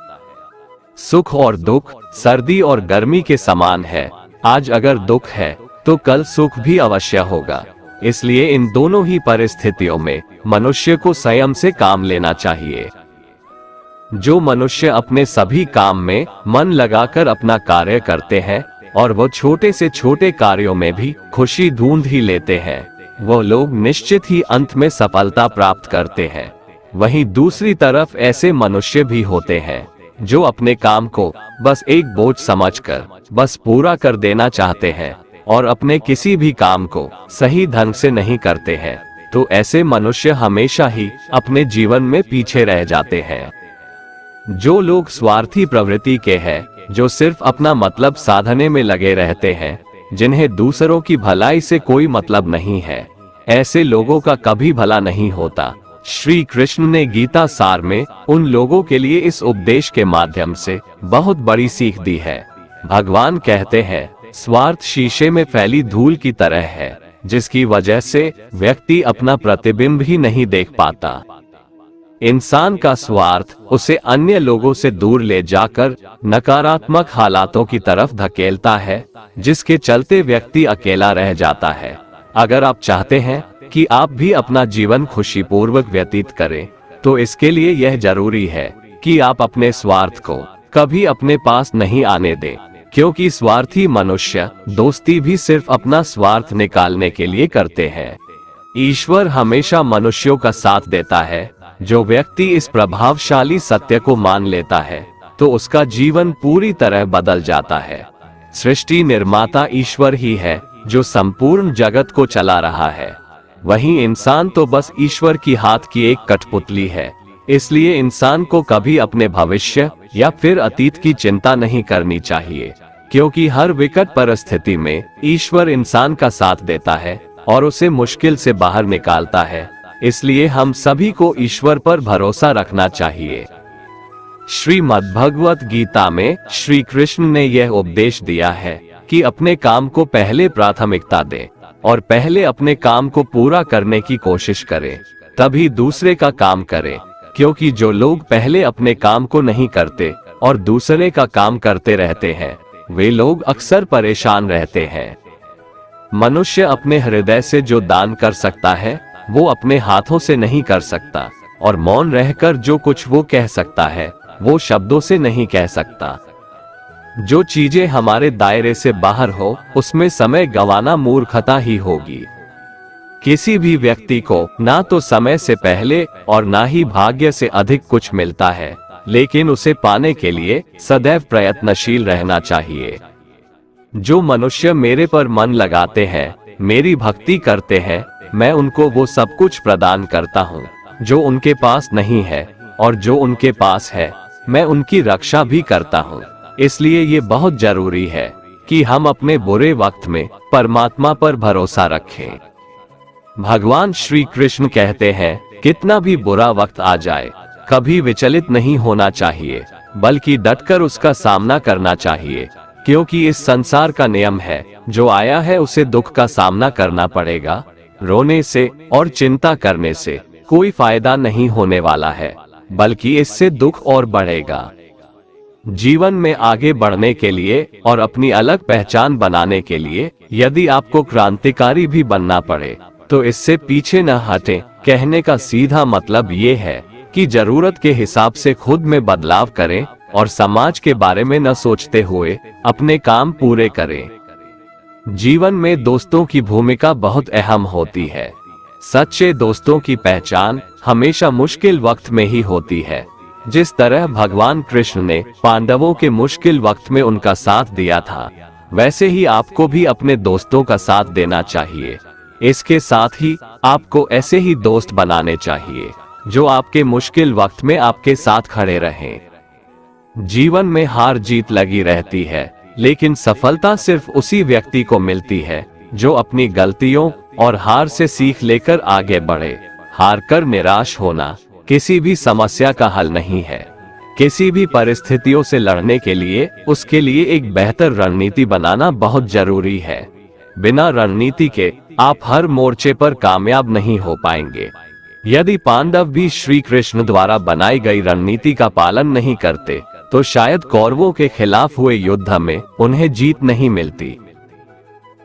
[SPEAKER 1] सुख और दुख सर्दी और गर्मी के समान है। आज अगर दुख है तो कल सुख भी अवश्य होगा। इसलिए इन दोनों ही परिस्थितियों में मनुष्य को संयम से काम लेना चाहिए। जो मनुष्य अपने सभी काम में मन लगाकर अपना कार्य करते हैं और वो छोटे से छोटे कार्यों में भी खुशी ढूंढ ही लेते हैं, वो लोग निश्चित ही अंत में सफलता प्राप्त करते हैं। वहीं दूसरी तरफ ऐसे मनुष्य भी होते हैं जो अपने काम को बस एक बोझ समझकर बस पूरा कर देना चाहते हैं और अपने किसी भी काम को सही ढंग से नहीं करते हैं। तो ऐसे मनुष्य हमेशा ही अपने जीवन में पीछे रह जाते हैं। जो लोग स्वार्थी प्रवृत्ति के हैं, जो सिर्फ अपना मतलब साधने में लगे रहते हैं, जिन्हें दूसरों की भलाई से कोई मतलब नहीं है, ऐसे लोगों का कभी भला नहीं होता। श्री कृष्ण ने गीता सार में उन लोगों के लिए इस उपदेश के माध्यम से बहुत बड़ी सीख दी है। भगवान कहते हैं, स्वार्थ शीशे में फैली धूल की तरह है, जिसकी वजह से व्यक्ति अपना प्रतिबिंब ही नहीं देख पाता। इंसान का स्वार्थ उसे अन्य लोगों से दूर ले जाकर नकारात्मक हालातों की तरफ धकेलता है, जिसके चलते व्यक्ति अकेला रह जाता है। अगर आप चाहते हैं कि आप भी अपना जीवन खुशीपूर्वक व्यतीत करें, तो इसके लिए यह जरूरी है कि आप अपने स्वार्थ को कभी अपने पास नहीं आने दें, क्योंकि स्वार्थी मनुष्य दोस्ती भी सिर्फ अपना स्वार्थ निकालने के लिए करते हैं। ईश्वर हमेशा मनुष्यों का साथ देता है। जो व्यक्ति इस प्रभावशाली सत्य को मान लेता है तो उसका जीवन पूरी तरह बदल जाता है। सृष्टि निर्माता ईश्वर ही है जो संपूर्ण जगत को चला रहा है, वहीं इंसान तो बस ईश्वर की हाथ की एक कठपुतली है। इसलिए इंसान को कभी अपने भविष्य या फिर अतीत की चिंता नहीं करनी चाहिए, क्योंकि हर विकट परिस्थिति में ईश्वर इंसान का साथ देता है और उसे मुश्किल से बाहर निकालता है। इसलिए हम सभी को ईश्वर पर भरोसा रखना चाहिए। श्रीमद् भगवत गीता में श्री कृष्ण ने यह उपदेश दिया है कि अपने काम को पहले प्राथमिकता दें और पहले अपने काम को पूरा करने की कोशिश करें, तभी दूसरे का काम करें। क्योंकि जो लोग पहले अपने काम को नहीं करते और दूसरे का काम करते रहते हैं, वे लोग अक्सर परेशान रहते हैं। मनुष्य अपने हृदय से जो दान कर सकता है वो अपने हाथों से नहीं कर सकता, और मौन रहकर जो कुछ वो कह सकता है वो शब्दों से नहीं कह सकता। जो चीजें हमारे दायरे से बाहर हो उसमें समय गंवाना मूर्खता ही होगी। किसी भी व्यक्ति को ना तो समय से पहले और ना ही भाग्य से अधिक कुछ मिलता है, लेकिन उसे पाने के लिए सदैव प्रयत्नशील रहना चाहिए। जो मनुष्य मेरे पर मन लगाते हैं, मेरी भक्ति करते हैं, मैं उनको वो सब कुछ प्रदान करता हूँ जो उनके पास नहीं है, और जो उनके पास है मैं उनकी रक्षा भी करता हूँ। इसलिए ये बहुत जरूरी है कि हम अपने बुरे वक्त में परमात्मा पर भरोसा रखें। भगवान श्री कृष्ण कहते हैं, कितना भी बुरा वक्त आ जाए, कभी विचलित नहीं होना चाहिए, बल्कि डटकर उसका सामना करना चाहिए, क्योंकि इस संसार का नियम है, जो आया है उसे दुख का सामना करना पड़ेगा। रोने से और चिंता करने से कोई फायदा नहीं होने वाला है, बल्कि इससे दुख और बढ़ेगा। जीवन में आगे बढ़ने के लिए और अपनी अलग पहचान बनाने के लिए यदि आपको क्रांतिकारी भी बनना पड़े तो इससे पीछे न हटें। कहने का सीधा मतलब ये है कि जरूरत के हिसाब से खुद में बदलाव करें और समाज के बारे में न सोचते हुए अपने काम पूरे करें। जीवन में दोस्तों की भूमिका बहुत अहम होती है। सच्चे दोस्तों की पहचान हमेशा मुश्किल वक्त में ही होती है। जिस तरह भगवान कृष्ण ने पांडवों के मुश्किल वक्त में उनका साथ दिया था, वैसे ही आपको भी अपने दोस्तों का साथ देना चाहिए। इसके साथ ही आपको ऐसे ही दोस्त बनाने चाहिए जो आपके मुश्किल वक्त में आपके साथ खड़े रहें। जीवन में हार जीत लगी रहती है, लेकिन सफलता सिर्फ उसी व्यक्ति को मिलती है जो अपनी गलतियों और हार से सीख लेकर आगे बढ़े। हार कर निराश होना किसी भी समस्या का हल नहीं है। किसी भी परिस्थितियों से लड़ने के लिए उसके लिए एक बेहतर रणनीति बनाना बहुत जरूरी है। बिना रणनीति के आप हर मोर्चे पर कामयाब नहीं हो पाएंगे। यदि पांडव भी श्री कृष्ण द्वारा बनाई गई रणनीति का पालन नहीं करते तो शायद कौरवों के खिलाफ हुए युद्ध में उन्हें जीत नहीं मिलती।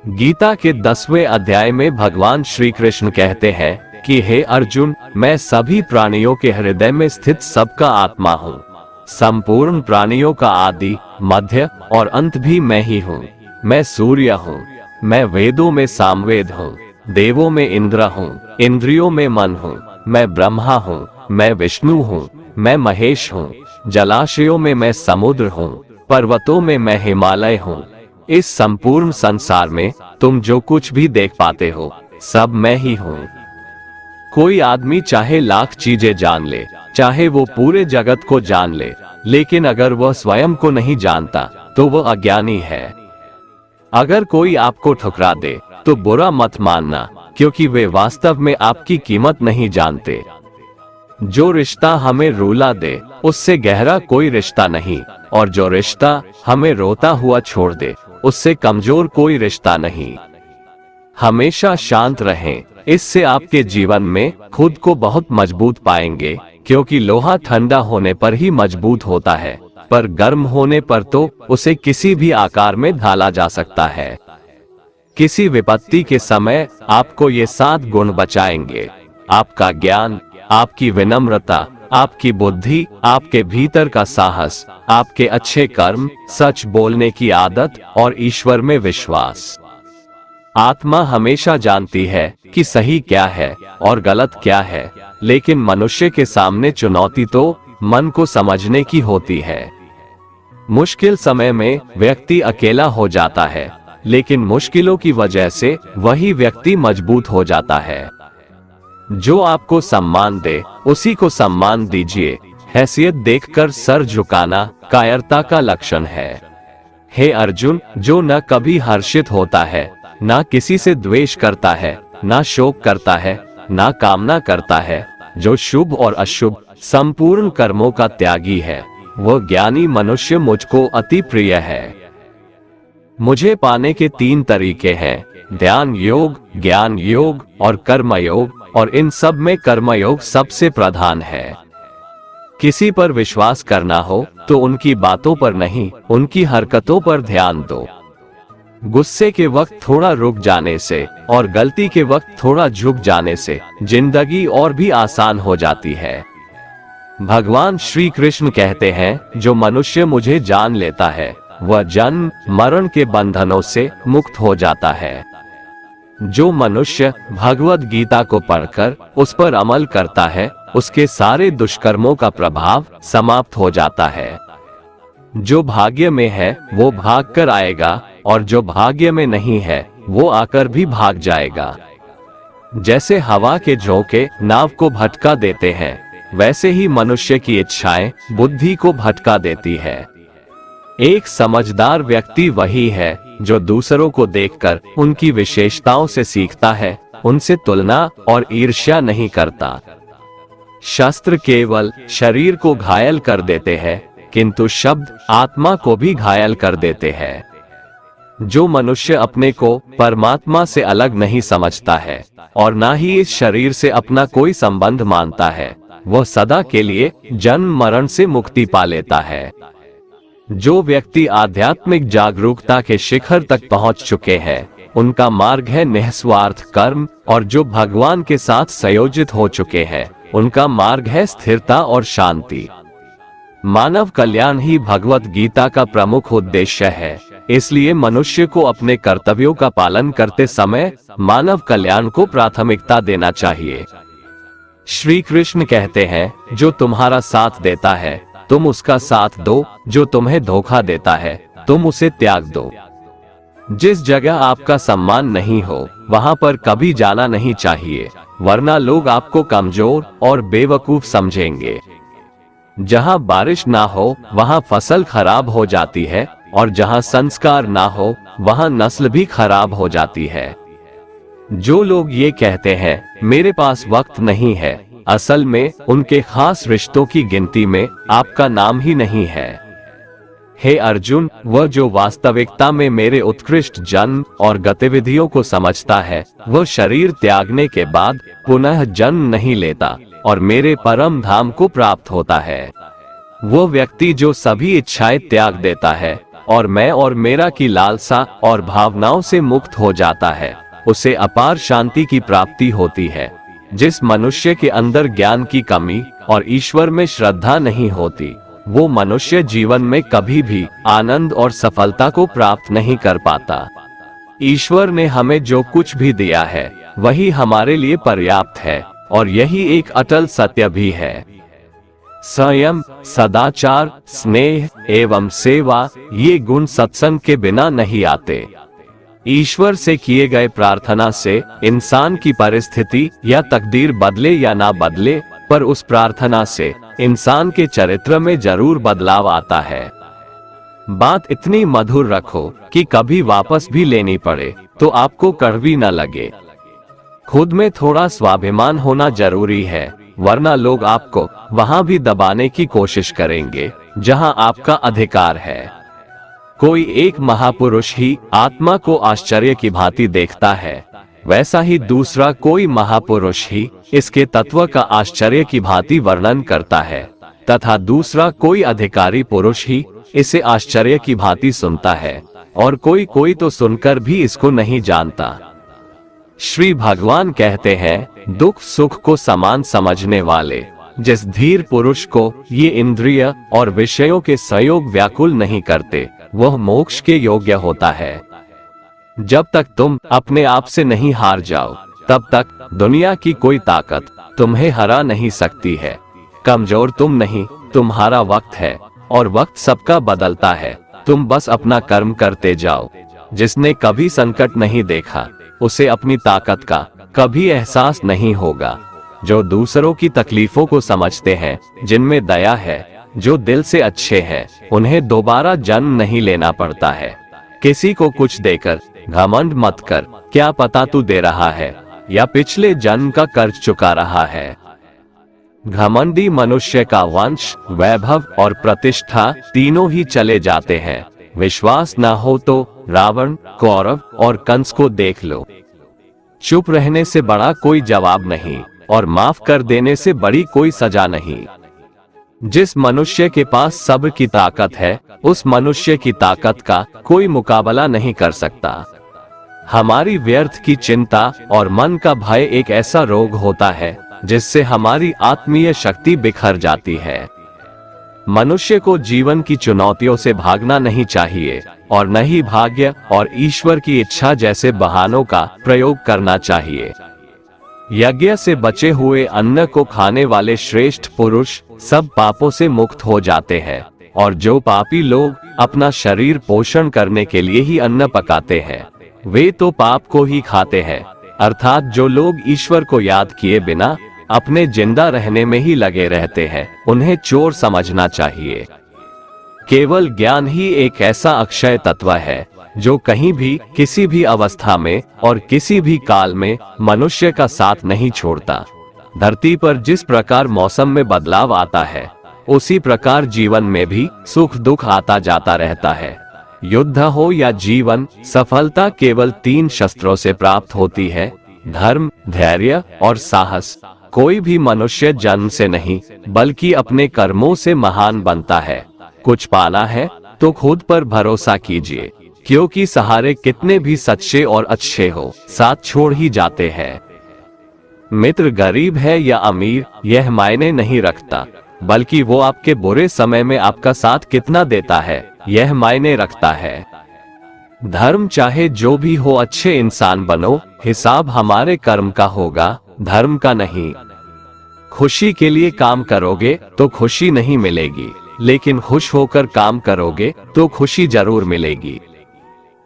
[SPEAKER 1] गीता के 10वें अध्याय में भगवान श्री कृष्ण कहते हैं कि हे अर्जुन, मैं सभी प्राणियों के हृदय में स्थित सबका आत्मा हूँ। संपूर्ण प्राणियों का आदि, मध्य और अंत भी मैं ही हूँ। मैं सूर्य हूँ, मैं वेदों में सामवेद हूँ, देवों में इंद्र हूँ, इंद्रियों में मन हूँ, मैं ब्रह्मा हूँ, मैं विष्णु हूँ, मैं महेश हूँ, जलाशयों में मैं समुद्र हूँ, पर्वतों में मैं हिमालय हूँ। इस संपूर्ण संसार में तुम जो कुछ भी देख पाते हो सब मैं ही हूँ। कोई आदमी चाहे लाख चीजें जान ले, चाहे वो पूरे जगत को जान ले, लेकिन अगर वह स्वयं को नहीं जानता तो वह अज्ञानी है। अगर कोई आपको ठुकरा दे तो बुरा मत मानना, क्योंकि वे वास्तव में आपकी कीमत नहीं जानते। जो रिश्ता हमें रुला दे उससे गहरा कोई रिश्ता नहीं, और जो रिश्ता हमें रोता हुआ छोड़ दे उससे कमजोर कोई रिश्ता नहीं। हमेशा शांत रहें, इससे आपके जीवन में खुद को बहुत मजबूत पाएंगे, क्योंकि लोहा ठंडा होने पर ही मजबूत होता है, पर गर्म होने पर तो उसे किसी भी आकार में ढाला जा सकता है। किसी विपत्ति के समय आपको ये 7 गुण बचाएंगे: आपका ज्ञान, आपकी विनम्रता, आपकी बुद्धि, आपके भीतर का साहस, आपके अच्छे कर्म, सच बोलने की आदत और ईश्वर में विश्वास। आत्मा हमेशा जानती है कि सही क्या है और गलत क्या है, लेकिन मनुष्य के सामने चुनौती तो मन को समझने की होती है। मुश्किल समय में व्यक्ति अकेला हो जाता है, लेकिन मुश्किलों की वजह से वही व्यक्ति मजबूत हो जाता है। जो आपको सम्मान दे उसी को सम्मान दीजिए। हैसियत देखकर सर झुकाना कायरता का लक्षण है। हे अर्जुन, जो न कभी हर्षित होता है, ना किसी से द्वेष करता है, ना शोक करता है, ना कामना करता है, जो शुभ और अशुभ संपूर्ण कर्मों का त्यागी है, वह ज्ञानी मनुष्य मुझको अति प्रिय है। मुझे पाने के 3 तरीके हैं: ध्यान योग, ज्ञान योग और कर्म योग, और इन सब में कर्मयोग सबसे प्रधान है। किसी पर विश्वास करना हो तो उनकी बातों पर नहीं, उनकी हरकतों पर ध्यान दो। गुस्से के वक्त थोड़ा रुक जाने से और गलती के वक्त थोड़ा झुक जाने से जिंदगी और भी आसान हो जाती है। भगवान श्री कृष्ण कहते हैं, जो मनुष्य मुझे जान लेता है वह जन्म मरण के बंधनों से मुक्त हो जाता है। जो मनुष्य भगवद गीता को पढ़कर उस पर अमल करता है, उसके सारे दुष्कर्मों का प्रभाव समाप्त हो जाता है। जो भाग्य में है वो भाग कर आएगा, और जो भाग्य में नहीं है वो आकर भी भाग जाएगा। जैसे हवा के झोंके नाव को भटका देते हैं, वैसे ही मनुष्य की इच्छाएं बुद्धि को भटका देती है। एक समझदार व्यक्ति वही है जो दूसरों को देखकर उनकी विशेषताओं से सीखता है, उनसे तुलना और ईर्ष्या नहीं करता। शस्त्र केवल शरीर को घायल कर देते हैं, किंतु शब्द आत्मा को भी घायल कर देते हैं। जो मनुष्य अपने को परमात्मा से अलग नहीं समझता है और ना ही इस शरीर से अपना कोई संबंध मानता है, वह सदा के लिए जन्म मरण से मुक्ति पा लेता है। जो व्यक्ति आध्यात्मिक जागरूकता के शिखर तक पहुंच चुके हैं, उनका मार्ग है निस्वार्थ कर्म, और जो भगवान के साथ संयोजित हो चुके हैं, उनका मार्ग है स्थिरता और शांति। मानव कल्याण ही भगवत गीता का प्रमुख उद्देश्य है, इसलिए मनुष्य को अपने कर्तव्यों का पालन करते समय मानव कल्याण को प्राथमिकता देना चाहिए। श्री कृष्ण कहते हैं, जो तुम्हारा साथ देता है तुम उसका साथ दो, जो तुम्हें धोखा देता है तुम उसे त्याग दो। जिस जगह आपका सम्मान नहीं हो वहां पर कभी जाना नहीं चाहिए, वरना लोग आपको कमजोर और बेवकूफ समझेंगे। जहां बारिश ना हो वहां फसल खराब हो जाती है, और जहां संस्कार ना हो वहां नस्ल भी खराब हो जाती है। जो लोग ये कहते हैं मेरे पास वक्त नहीं है, असल में उनके खास रिश्तों की गिनती में आपका नाम ही नहीं है। हे अर्जुन, वह जो वास्तविकता में मेरे उत्कृष्ट जन्म और गतिविधियों को समझता है, वह शरीर त्यागने के बाद पुनः जन्म नहीं लेता और मेरे परम धाम को प्राप्त होता है। वो व्यक्ति जो सभी इच्छाएं त्याग देता है और मैं और मेरा की लालसा और भावनाओं से मुक्त हो जाता है, उसे अपार शांति की प्राप्ति होती है। जिस मनुष्य के अंदर ज्ञान की कमी और ईश्वर में श्रद्धा नहीं होती, वो मनुष्य जीवन में कभी भी आनंद और सफलता को प्राप्त नहीं कर पाता। ईश्वर ने हमें जो कुछ भी दिया है वही हमारे लिए पर्याप्त है, और यही एक अटल सत्य भी है। संयम, सदाचार, स्नेह एवं सेवा, ये गुण सत्संग के बिना नहीं आते। ईश्वर से किए गए प्रार्थना से इंसान की परिस्थिति या तकदीर बदले या ना बदले, पर उस प्रार्थना से इंसान के चरित्र में जरूर बदलाव आता है। बात इतनी मधुर रखो कि कभी वापस भी लेनी पड़े तो आपको कड़वी न लगे। खुद में थोड़ा स्वाभिमान होना जरूरी है, वरना लोग आपको वहां भी दबाने की कोशिश करेंगे जहां आपका अधिकार है। कोई एक महापुरुष ही आत्मा को आश्चर्य की भांति देखता है, वैसा ही दूसरा कोई महापुरुष ही इसके तत्व का आश्चर्य की भांति वर्णन करता है, तथा दूसरा कोई अधिकारी पुरुष ही इसे आश्चर्य की भांति सुनता है, और कोई तो सुनकर भी इसको नहीं जानता। श्री भगवान कहते हैं, दुख सुख को समान समझने वाले जिस धीर पुरुष को ये इंद्रिय और विषयों के संयोग व्याकुल नहीं करते, वह मोक्ष के योग्य होता है। जब तक तुम अपने आप से नहीं हार जाओ, तब तक दुनिया की कोई ताकत तुम्हें हरा नहीं सकती है। कमजोर तुम नहीं, तुम्हारा वक्त है, और वक्त सबका बदलता है। तुम बस अपना कर्म करते जाओ। जिसने कभी संकट नहीं देखा, उसे अपनी ताकत का कभी एहसास नहीं होगा। जो दूसरों की तकलीफों को समझते हैं, जिनमें दया है, जो दिल से अच्छे हैं, उन्हें दोबारा जन्म नहीं लेना पड़ता है। किसी को कुछ देकर घमंड मत कर, क्या पता तू दे रहा है या पिछले जन्म का कर्ज चुका रहा है। घमंडी मनुष्य का वंश, वैभव और प्रतिष्ठा तीनों ही चले जाते हैं। विश्वास न हो तो रावण, कौरव और कंस को देख लो। चुप रहने से बड़ा कोई जवाब नहीं, और माफ कर देने से बड़ी कोई सजा नहीं। जिस मनुष्य के पास सब्र की ताकत है, उस मनुष्य की ताकत का कोई मुकाबला नहीं कर सकता। हमारी व्यर्थ की चिंता और मन का भय एक ऐसा रोग होता है जिससे हमारी आत्मीय शक्ति बिखर जाती है। मनुष्य को जीवन की चुनौतियों से भागना नहीं चाहिए, और न ही भाग्य और ईश्वर की इच्छा जैसे बहानों का प्रयोग करना चाहिए। यज्ञ से बचे हुए अन्न को खाने वाले श्रेष्ठ पुरुष सब पापों से मुक्त हो जाते हैं, और जो पापी लोग अपना शरीर पोषण करने के लिए ही अन्न पकाते हैं, वे तो पाप को ही खाते हैं। अर्थात जो लोग ईश्वर को याद किए बिना अपने जिंदा रहने में ही लगे रहते हैं, उन्हें चोर समझना चाहिए। केवल ज्ञान ही एक ऐसा अक्षय तत्व है जो कहीं भी, किसी भी अवस्था में और किसी भी काल में मनुष्य का साथ नहीं छोड़ता। धरती पर जिस प्रकार मौसम में बदलाव आता है, उसी प्रकार जीवन में भी सुख दुख आता जाता रहता है। युद्ध हो या जीवन, सफलता केवल 3 शस्त्रों से प्राप्त होती है: धर्म, धैर्य और साहस। कोई भी मनुष्य जन्म से नहीं, बल्कि अपने कर्मों से महान बनता है। कुछ पाना है तो खुद पर भरोसा कीजिए, क्योंकि सहारे कितने भी सच्चे और अच्छे हो, साथ छोड़ ही जाते हैं। मित्र गरीब है या अमीर, यह मायने नहीं रखता, बल्कि वो आपके बुरे समय में आपका साथ कितना देता है, यह मायने रखता है। धर्म चाहे जो भी हो, अच्छे इंसान बनो, हिसाब हमारे कर्म का होगा, धर्म का नहीं। खुशी के लिए काम करोगे तो खुशी नहीं मिलेगी, लेकिन खुश होकर काम करोगे तो खुशी जरूर मिलेगी।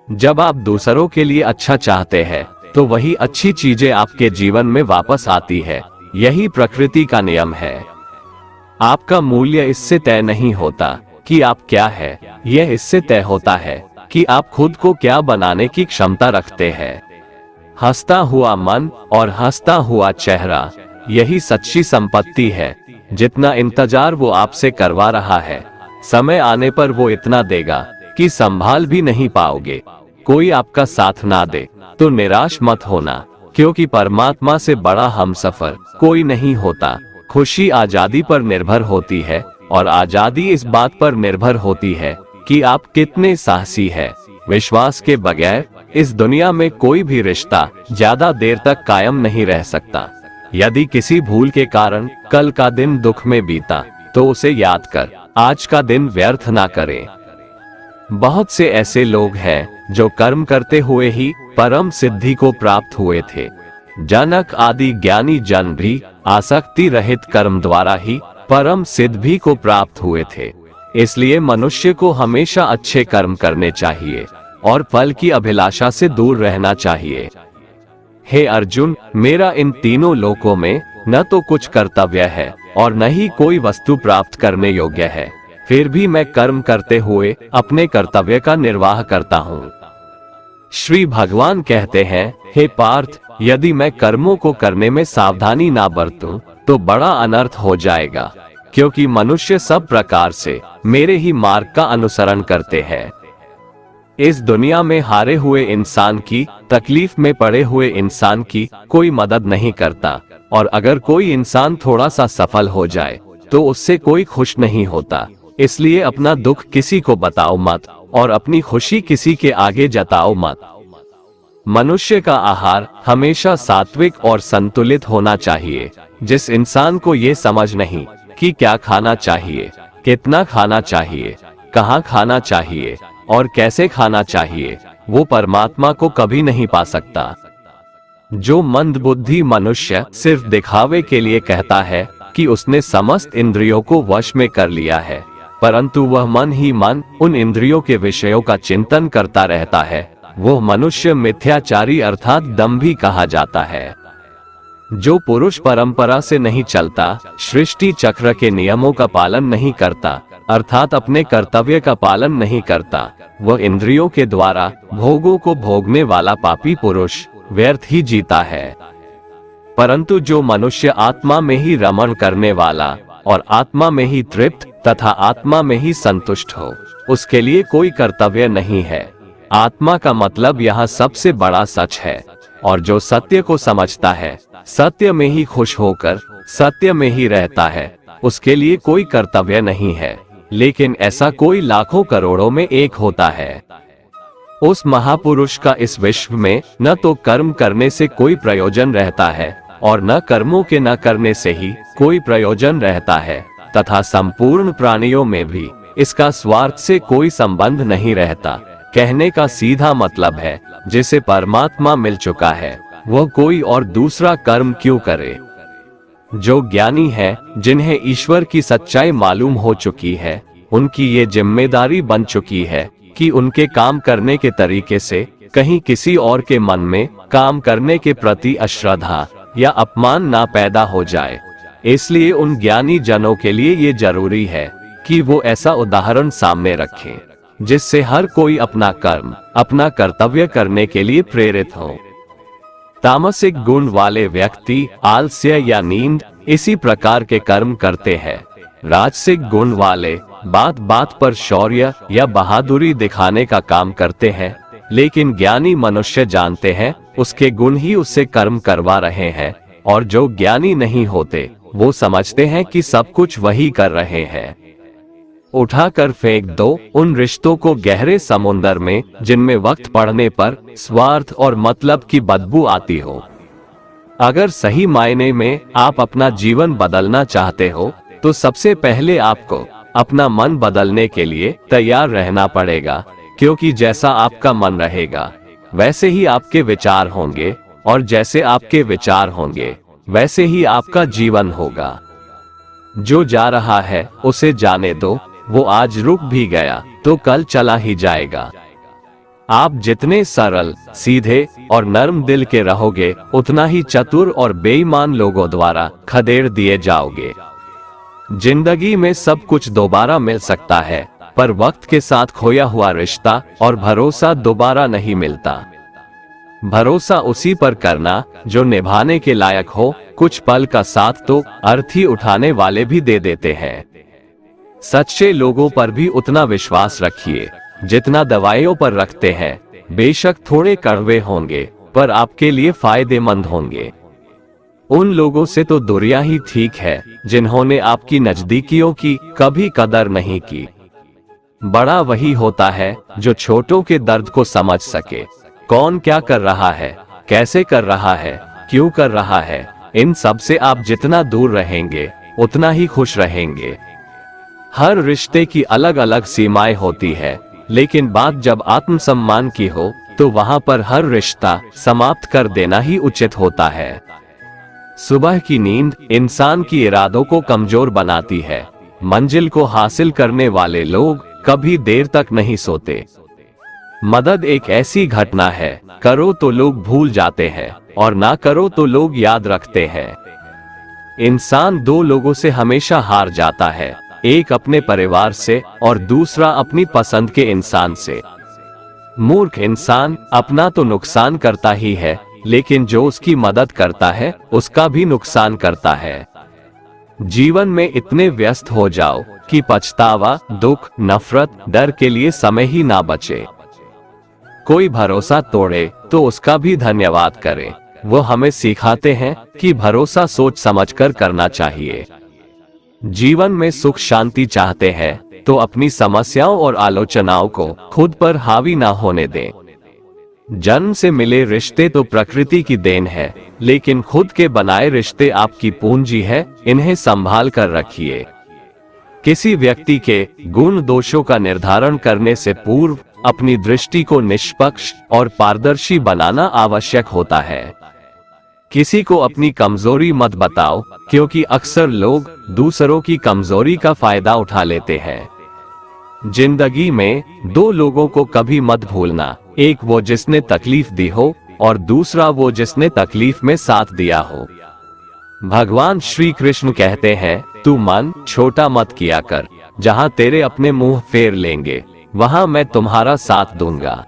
[SPEAKER 1] जब आप दूसरों के लिए अच्छा चाहते हैं, तो वही अच्छी चीजें आपके जीवन में वापस आती है। यही प्रकृति का नियम है। आपका मूल्य इससे तय नहीं होता कि आप क्या है, यह इससे तय होता है कि आप खुद को क्या बनाने की क्षमता रखते हैं। हंसता हुआ मन और हंसता हुआ चेहरा, यही सच्ची संपत्ति है। जितना इंतजार वो आपसे करवा रहा है, समय आने पर वो इतना देगा कि संभाल भी नहीं पाओगे। कोई आपका साथ ना दे तो निराश मत होना, क्योंकि परमात्मा से बड़ा हमसफर कोई नहीं होता। खुशी आजादी पर निर्भर होती है, और आजादी इस बात पर निर्भर होती है कि आप कितने साहसी हैं। विश्वास के बगैर इस दुनिया में कोई भी रिश्ता ज्यादा देर तक कायम नहीं रह सकता। यदि किसी भूल के कारण कल का दिन दुख में बीता, तो उसे याद कर आज का दिन व्यर्थ ना करें। बहुत से ऐसे लोग हैं जो कर्म करते हुए ही परम सिद्धि को प्राप्त हुए थे। जनक आदि ज्ञानी जन भी आसक्ति रहित कर्म द्वारा ही परम सिद्धि को प्राप्त हुए थे। इसलिए मनुष्य को हमेशा अच्छे कर्म करने चाहिए और फल की अभिलाषा से दूर रहना चाहिए। हे अर्जुन, मेरा इन तीनों लोकों में न तो कुछ कर्तव्य है और न ही कोई वस्तु प्राप्त करने योग्य है, फिर भी मैं कर्म करते हुए अपने कर्तव्य का निर्वाह करता हूँ। श्री भगवान कहते हैं, हे पार्थ, यदि मैं कर्मों को करने में सावधानी ना बरतूं, तो बड़ा अनर्थ हो जाएगा, क्योंकि मनुष्य सब प्रकार से मेरे ही मार्ग का अनुसरण करते हैं। इस दुनिया में हारे हुए इंसान की, तकलीफ में पड़े हुए इंसान की कोई मदद नहीं करता, और अगर कोई इंसान थोड़ा सा सफल हो जाए तो उससे कोई खुश नहीं होता। इसलिए अपना दुख किसी को बताओ मत, और अपनी खुशी किसी के आगे जताओ मत। मनुष्य का आहार हमेशा सात्विक और संतुलित होना चाहिए। जिस इंसान को ये समझ नहीं कि क्या खाना चाहिए, कितना खाना चाहिए, कहाँ खाना चाहिए और कैसे खाना चाहिए, वो परमात्मा को कभी नहीं पा सकता। जो मंदबुद्धि मनुष्य सिर्फ दिखावे के लिए कहता है कि उसने समस्त इंद्रियों को वश में कर लिया है, परंतु वह मन ही मन उन इंद्रियों के विषयों का चिंतन करता रहता है, वो मनुष्य मिथ्याचारी अर्थात दंभी कहा जाता है। जो पुरुष परंपरा से नहीं चलता, सृष्टि चक्र के नियमों का पालन नहीं करता, अर्थात अपने कर्तव्य का पालन नहीं करता, वह इंद्रियों के द्वारा भोगों को भोगने वाला पापी पुरुष व्यर्थ ही जीता है। परंतु जो मनुष्य आत्मा में ही रमण करने वाला और आत्मा में ही तृप्त तथा आत्मा में ही संतुष्ट हो, उसके लिए कोई कर्तव्य नहीं है। आत्मा का मतलब यहाँ सबसे बड़ा सच है, और जो सत्य को समझता है, सत्य में ही खुश होकर सत्य में ही रहता है, उसके लिए कोई कर्तव्य नहीं है। लेकिन ऐसा कोई लाखों करोड़ों में एक होता है। उस महापुरुष का इस विश्व में न तो कर्म करने से कोई प्रयोजन रहता है, और न कर्मों के न करने से ही कोई प्रयोजन रहता है, तथा संपूर्ण प्राणियों में भी इसका स्वार्थ से कोई संबंध नहीं रहता। कहने का सीधा मतलब है, जिसे परमात्मा मिल चुका है, वह कोई और दूसरा कर्म क्यों करे। जो ज्ञानी है, जिन्हें ईश्वर की सच्चाई मालूम हो चुकी है, उनकी ये जिम्मेदारी बन चुकी है कि उनके काम करने के तरीके से कहीं किसी और के मन में काम करने के प्रति अश्रद्धा या अपमान ना पैदा हो जाए। इसलिए उन ज्ञानी जनों के लिए ये जरूरी है कि वो ऐसा उदाहरण सामने रखें, जिससे हर कोई अपना कर्म, अपना कर्तव्य करने के लिए प्रेरित हो। तामसिक गुण वाले व्यक्ति आलस्य या नींद इसी प्रकार के कर्म करते हैं। राजसिक गुण वाले बात बात पर शौर्य या बहादुरी दिखाने का काम करते हैं, लेकिन ज्ञानी मनुष्य जानते हैं उसके गुण ही उससे कर्म करवा रहे हैं, और जो ज्ञानी नहीं होते वो समझते हैं कि सब कुछ वही कर रहे हैं। उठाकर फेंक दो उन रिश्तों को गहरे समुंदर में जिनमें वक्त पड़ने पर स्वार्थ और मतलब की बदबू आती हो। अगर सही मायने में आप अपना जीवन बदलना चाहते हो तो सबसे पहले आपको अपना मन बदलने के लिए तैयार रहना पड़ेगा, क्योंकि जैसा आपका मन रहेगा वैसे ही आपके विचार होंगे, और जैसे आपके विचार होंगे वैसे ही आपका जीवन होगा। जो जा रहा है उसे जाने दो, वो आज रुक भी गया तो कल चला ही जाएगा। आप जितने सरल, सीधे और नर्म दिल के रहोगे उतना ही चतुर और बेईमान लोगों द्वारा खदेड़ दिए जाओगे। जिंदगी में सब कुछ दोबारा मिल सकता है, पर वक्त के साथ खोया हुआ रिश्ता और भरोसा दोबारा नहीं मिलता। भरोसा उसी पर करना जो निभाने के लायक हो। कुछ पल का साथ तो अर्थी उठाने वाले भी दे देते हैं। सच्चे लोगों पर भी उतना विश्वास रखिए जितना दवाइयों पर रखते हैं। बेशक थोड़े कड़वे होंगे पर आपके लिए फायदेमंद होंगे। उन लोगों से तो दूरियां ही ठीक है जिन्होंने आपकी नजदीकियों की कभी कदर नहीं की। बड़ा वही होता है जो छोटों के दर्द को समझ सके। कौन क्या कर रहा है, कैसे कर रहा है, क्यों कर रहा है, इन सब से आप जितना दूर रहेंगे उतना ही खुश रहेंगे। हर रिश्ते की अलग अलग सीमाएं होती है, लेकिन बात जब आत्मसम्मान की हो तो वहां पर हर रिश्ता समाप्त कर देना ही उचित होता है। सुबह की नींद इंसान की इरादों को कमजोर बनाती है। मंजिल को हासिल करने वाले लोग कभी देर तक नहीं सोते। मदद एक ऐसी घटना है, करो तो लोग भूल जाते हैं और ना करो तो लोग याद रखते हैं। इंसान दो लोगों से हमेशा हार जाता है, एक अपने परिवार से और दूसरा अपनी पसंद के इंसान से। मूर्ख इंसान अपना तो नुकसान करता ही है, लेकिन जो उसकी मदद करता है उसका भी नुकसान करता है। जीवन में इतने व्यस्त हो जाओ कि पछतावा, दुख, नफरत, डर के लिए समय ही ना बचे। कोई भरोसा तोड़े तो उसका भी धन्यवाद करें। वो हमें सिखाते हैं कि भरोसा सोच समझकर करना चाहिए। जीवन में सुख शांति चाहते हैं तो अपनी समस्याओं और आलोचनाओं को खुद पर हावी ना होने दें। जन्म से मिले रिश्ते तो प्रकृति की देन है, लेकिन खुद के बनाए रिश्ते आपकी पूंजी है, इन्हें संभाल कर रखिए। किसी व्यक्ति के गुण दोषों का निर्धारण करने से पूर्व अपनी दृष्टि को निष्पक्ष और पारदर्शी बनाना आवश्यक होता है। किसी को अपनी कमजोरी मत बताओ, क्योंकि अक्सर लोग दूसरों की कमजोरी का फायदा उठा लेते हैं। जिंदगी में दो लोगों को कभी मत भूलना, एक वो जिसने तकलीफ दी हो और दूसरा वो जिसने तकलीफ में साथ दिया हो। भगवान श्री कृष्ण कहते हैं, तू मन छोटा मत किया कर, जहां तेरे अपने मुंह फेर लेंगे वहां मैं तुम्हारा साथ दूंगा।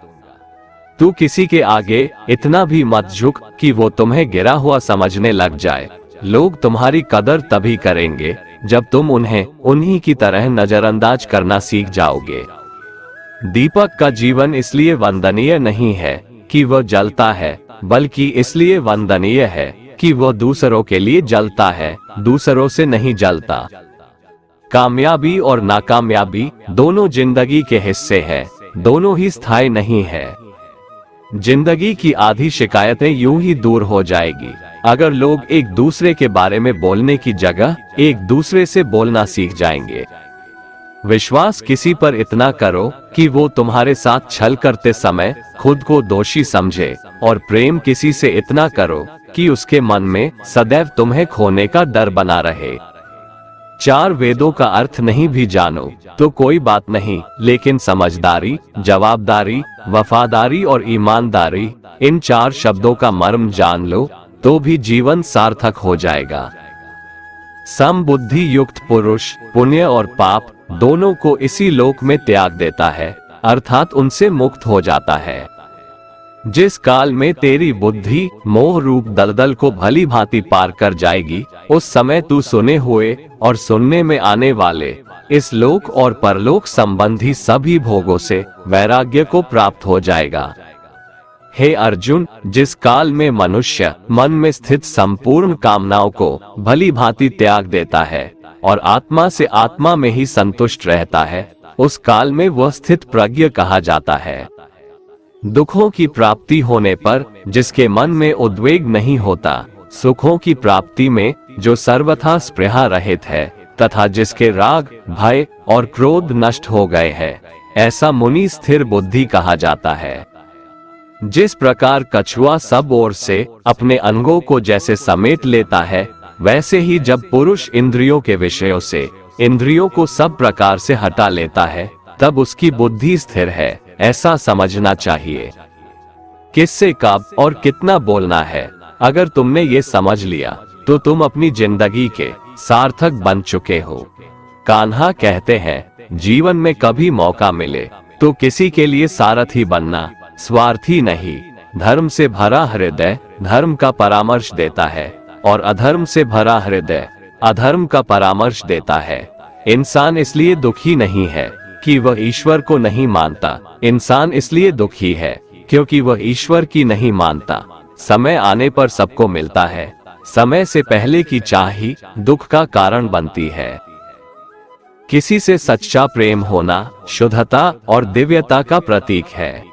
[SPEAKER 1] तू किसी के आगे इतना भी मत झुक कि वो तुम्हें गिरा हुआ समझने लग जाए। लोग तुम्हारी कदर तभी करेंगे जब तुम उन्हें उन्हीं की तरह नजरअंदाज करना सीख जाओगे। दीपक का जीवन इसलिए वंदनीय नहीं है कि वह जलता है, बल्कि इसलिए वंदनीय है कि वह दूसरों के लिए जलता है, दूसरों से नहीं जलता। कामयाबी और नाकामयाबी दोनों जिंदगी के हिस्से हैं, दोनों ही स्थायी नहीं है। जिंदगी की आधी शिकायतें यूं ही दूर हो जाएगी अगर लोग एक दूसरे के बारे में बोलने की जगह एक दूसरे से बोलना सीख जाएंगे। विश्वास किसी पर इतना करो कि वो तुम्हारे साथ छल करते समय खुद को दोषी समझे, और प्रेम किसी से इतना करो कि उसके मन में सदैव तुम्हें खोने का डर बना रहे। चार वेदों का अर्थ नहीं भी जानो तो कोई बात नहीं, लेकिन समझदारी, जवाबदारी, वफादारी और ईमानदारी, इन चार शब्दों का मर्म जान लो तो भी जीवन सार्थक हो जाएगा। समबुद्धि युक्त पुरुष पुण्य और पाप दोनों को इसी लोक में त्याग देता है, अर्थात उनसे मुक्त हो जाता है। जिस काल में तेरी बुद्धि मोह रूप दलदल को भली भांति पार कर जाएगी, उस समय तू सुने हुए और सुनने में आने वाले इस लोक और परलोक संबंधी सभी भोगों से वैराग्य को प्राप्त हो जाएगा। हे अर्जुन, जिस काल में मनुष्य मन में स्थित संपूर्ण कामनाओं को भली भांति त्याग देता है और आत्मा से आत्मा में ही संतुष्ट रहता है, उस काल में वह स्थित प्रज्ञ कहा जाता है। दुखों की प्राप्ति होने पर जिसके मन में उद्वेग नहीं होता, सुखों की प्राप्ति में जो सर्वथा स्पृहा रहित है तथा जिसके राग, भय और क्रोध नष्ट हो गए हैं, ऐसा मुनि स्थिर बुद्धि कहा जाता है। जिस प्रकार कछुआ सब ओर से अपने अंगों को जैसे समेट लेता है, वैसे ही जब पुरुष इंद्रियों के विषयों से इंद्रियों को सब प्रकार से हटा लेता है, तब उसकी बुद्धि स्थिर है, ऐसा समझना चाहिए। किससे कब और कितना बोलना है, अगर तुमने ये समझ लिया तो तुम अपनी जिंदगी के सार्थक बन चुके हो। कान्हा कहते हैं, जीवन में कभी मौका मिले तो किसी के लिए सारथी बनना, स्वार्थी नहीं। धर्म से भरा हृदय धर्म का परामर्श देता है और अधर्म से भरा हृदय अधर्म का परामर्श देता है। इंसान इसलिए दुखी नहीं है कि वह ईश्वर को नहीं मानता, इंसान इसलिए दुखी है क्योंकि वह ईश्वर की नहीं मानता। समय आने पर सबको मिलता है, समय से पहले की चाह ही दुख का कारण बनती है। किसी से सच्चा प्रेम होना शुद्धता और दिव्यता का प्रतीक है।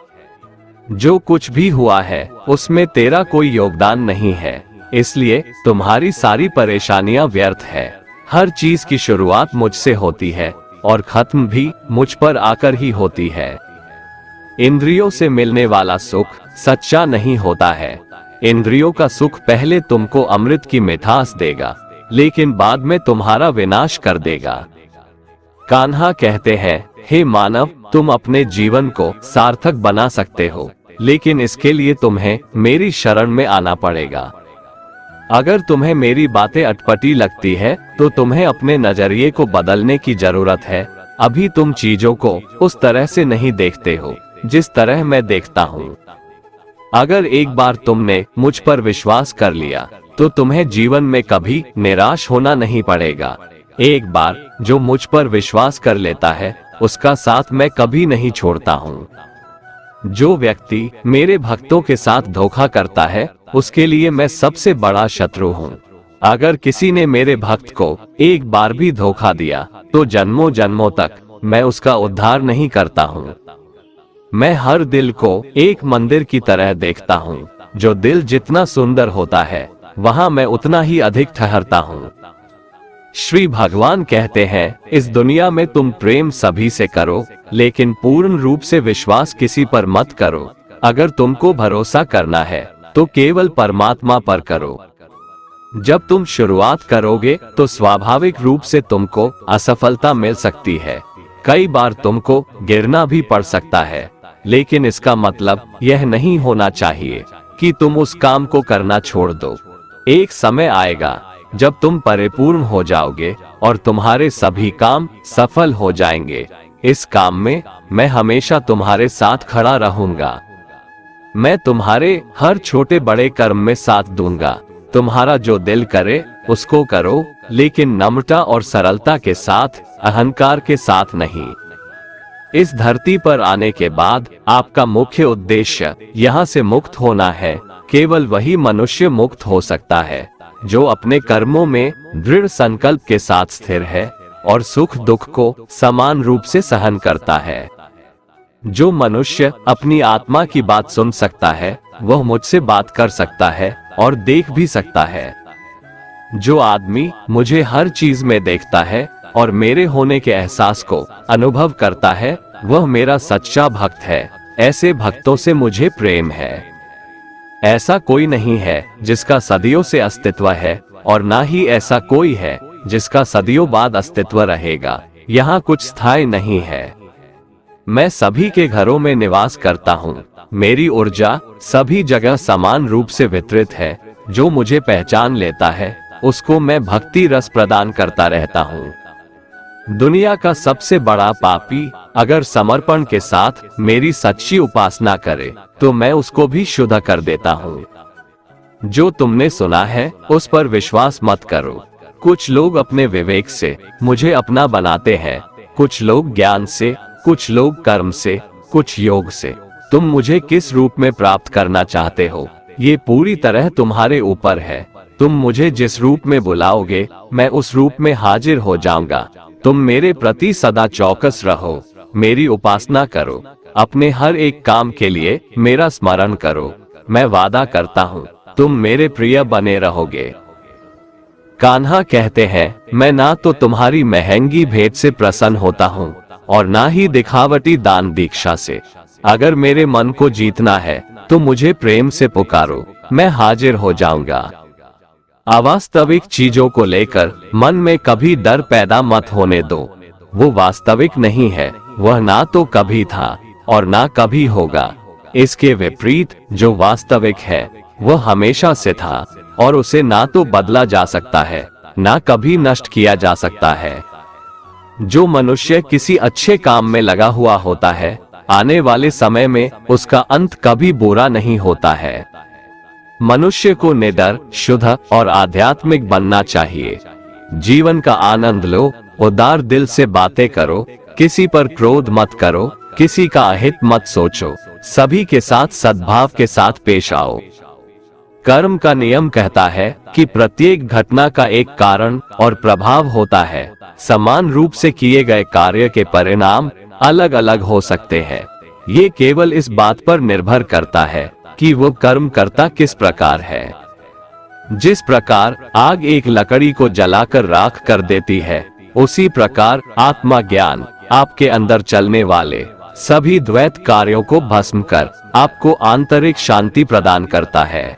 [SPEAKER 1] जो कुछ भी हुआ है उसमें तेरा कोई योगदान नहीं है, इसलिए तुम्हारी सारी परेशानियां व्यर्थ है। हर चीज की शुरुआत मुझसे होती है और खत्म भी मुझ पर आकर ही होती है। इंद्रियों से मिलने वाला सुख सच्चा नहीं होता है। इंद्रियों का सुख पहले तुमको अमृत की मिठास देगा, लेकिन बाद में तुम्हारा विनाश कर देगा। कान्हा कहते हैं, हे मानव, तुम अपने जीवन को सार्थक बना सकते हो, लेकिन इसके लिए तुम्हें मेरी शरण में आना पड़ेगा। अगर तुम्हें मेरी बातें अटपटी लगती है तो तुम्हें अपने नजरिए को बदलने की जरूरत है। अभी तुम चीजों को उस तरह से नहीं देखते हो जिस तरह मैं देखता हूँ। अगर एक बार तुमने मुझ पर विश्वास कर लिया तो तुम्हें जीवन में कभी निराश होना नहीं पड़ेगा। एक बार जो मुझ पर विश्वास कर लेता है उसका साथ मैं कभी नहीं छोड़ता हूँ। जो व्यक्ति मेरे भक्तों के साथ धोखा करता है उसके लिए मैं सबसे बड़ा शत्रु हूँ। अगर किसी ने मेरे भक्त को एक बार भी धोखा दिया तो जन्मों जन्मों तक मैं उसका उद्धार नहीं करता हूँ। मैं हर दिल को एक मंदिर की तरह देखता हूँ। जो दिल जितना सुंदर होता है वहाँ मैं उतना ही अधिक ठहरता हूँ। श्री भगवान कहते हैं, इस दुनिया में तुम प्रेम सभी से करो, लेकिन पूर्ण रूप से विश्वास किसी पर मत करो। अगर तुमको भरोसा करना है तो केवल परमात्मा पर करो। जब तुम शुरुआत करोगे तो स्वाभाविक रूप से तुमको असफलता मिल सकती है। कई बार तुमको गिरना भी पड़ सकता है, लेकिन इसका मतलब यह नहीं होना चाहिए कि तुम उस काम को करना छोड़ दो। एक समय आएगा जब तुम परिपूर्ण हो जाओगे और तुम्हारे सभी काम सफल हो जाएंगे। इस काम में मैं हमेशा तुम्हारे साथ खड़ा रहूंगा। मैं तुम्हारे हर छोटे बड़े कर्म में साथ दूंगा। तुम्हारा जो दिल करे उसको करो, लेकिन नम्रता और सरलता के साथ, अहंकार के साथ नहीं। इस धरती पर आने के बाद आपका मुख्य उद्देश्य यहाँ से मुक्त होना है। केवल वही मनुष्य मुक्त हो सकता है जो अपने कर्मों में दृढ़ संकल्प के साथ स्थिर है और सुख दुख को समान रूप से सहन करता है। जो मनुष्य अपनी आत्मा की बात सुन सकता है वह मुझसे बात कर सकता है और देख भी सकता है। जो आदमी मुझे हर चीज में देखता है और मेरे होने के एहसास को अनुभव करता है वह मेरा सच्चा भक्त है। ऐसे भक्तों से मुझे प्रेम है। ऐसा कोई नहीं है जिसका सदियों से अस्तित्व है और ना ही ऐसा कोई है जिसका सदियों बाद अस्तित्व रहेगा। यहाँ कुछ स्थायी नहीं है। मैं सभी के घरों में निवास करता हूँ। मेरी ऊर्जा सभी जगह समान रूप से वितरित है। जो मुझे पहचान लेता है उसको मैं भक्ति रस प्रदान करता रहता हूँ। दुनिया का सबसे बड़ा पापी अगर समर्पण के साथ मेरी सच्ची उपासना करे तो मैं उसको भी शुद्ध कर देता हूँ। जो तुमने सुना है उस पर विश्वास मत करो। कुछ लोग अपने विवेक से मुझे अपना बनाते हैं, कुछ लोग ज्ञान से, कुछ लोग कर्म से, कुछ योग से। तुम मुझे किस रूप में प्राप्त करना चाहते हो ये पूरी तरह तुम्हारे ऊपर है। तुम मुझे जिस रूप में बुलाओगे मैं उस रूप में हाजिर हो जाऊंगा। तुम मेरे प्रति सदा चौकस रहो, मेरी उपासना करो, अपने हर एक काम के लिए मेरा स्मरण करो। मैं वादा करता हूँ तुम मेरे प्रिय बने रहोगे। कान्हा कहते हैं, मैं ना तो तुम्हारी महंगी भेंट से प्रसन्न होता हूँ और ना ही दिखावटी दान दीक्षा से। अगर मेरे मन को जीतना है तो मुझे प्रेम से पुकारो, मैं हाजिर हो जाऊंगा। अवास्तविक चीजों को लेकर मन में कभी डर पैदा मत होने दो। वो वास्तविक नहीं है, वह ना तो कभी था और ना कभी होगा। इसके विपरीत जो वास्तविक है वह हमेशा से था और उसे ना तो बदला जा सकता है ना कभी नष्ट किया जा सकता है। जो मनुष्य किसी अच्छे काम में लगा हुआ होता है आने वाले समय में उसका अंत कभी बुरा नहीं होता है। मनुष्य को निडर, शुद्ध और आध्यात्मिक बनना चाहिए। जीवन का आनंद लो, उदार दिल से बातें करो, किसी पर क्रोध मत करो, किसी का अहित मत सोचो, सभी के साथ सद्भाव के साथ पेश आओ। कर्म का नियम कहता है कि प्रत्येक घटना का एक कारण और प्रभाव होता है। समान रूप से किए गए कार्य के परिणाम अलग अलग हो सकते हैं। ये केवल इस बात पर निर्भर करता है कि वो कर्म करता किस प्रकार है। जिस प्रकार आग एक लकड़ी को जलाकर राख कर देती है, उसी प्रकार आत्मा ज्ञान आपके अंदर चलने वाले सभी द्वैत कार्यों को भस्म कर आपको आंतरिक शांति प्रदान करता है।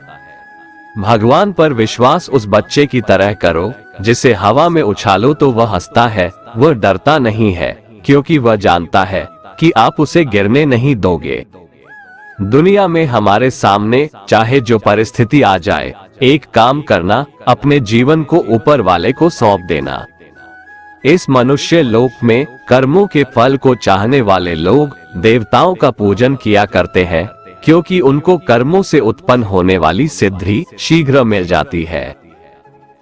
[SPEAKER 1] भगवान पर विश्वास उस बच्चे की तरह करो जिसे हवा में उछालो तो वह हंसता है। वह डरता नहीं है क्योंकि वह जानता है कि आप उसे गिरने नहीं दोगे। दुनिया में हमारे सामने चाहे जो परिस्थिति आ जाए, एक काम करना, अपने जीवन को ऊपर वाले को सौंप देना। इस मनुष्य लोक में कर्मों के फल को चाहने वाले लोग देवताओं का पूजन किया करते हैं क्योंकि उनको कर्मों से उत्पन्न होने वाली सिद्धि शीघ्र मिल जाती है।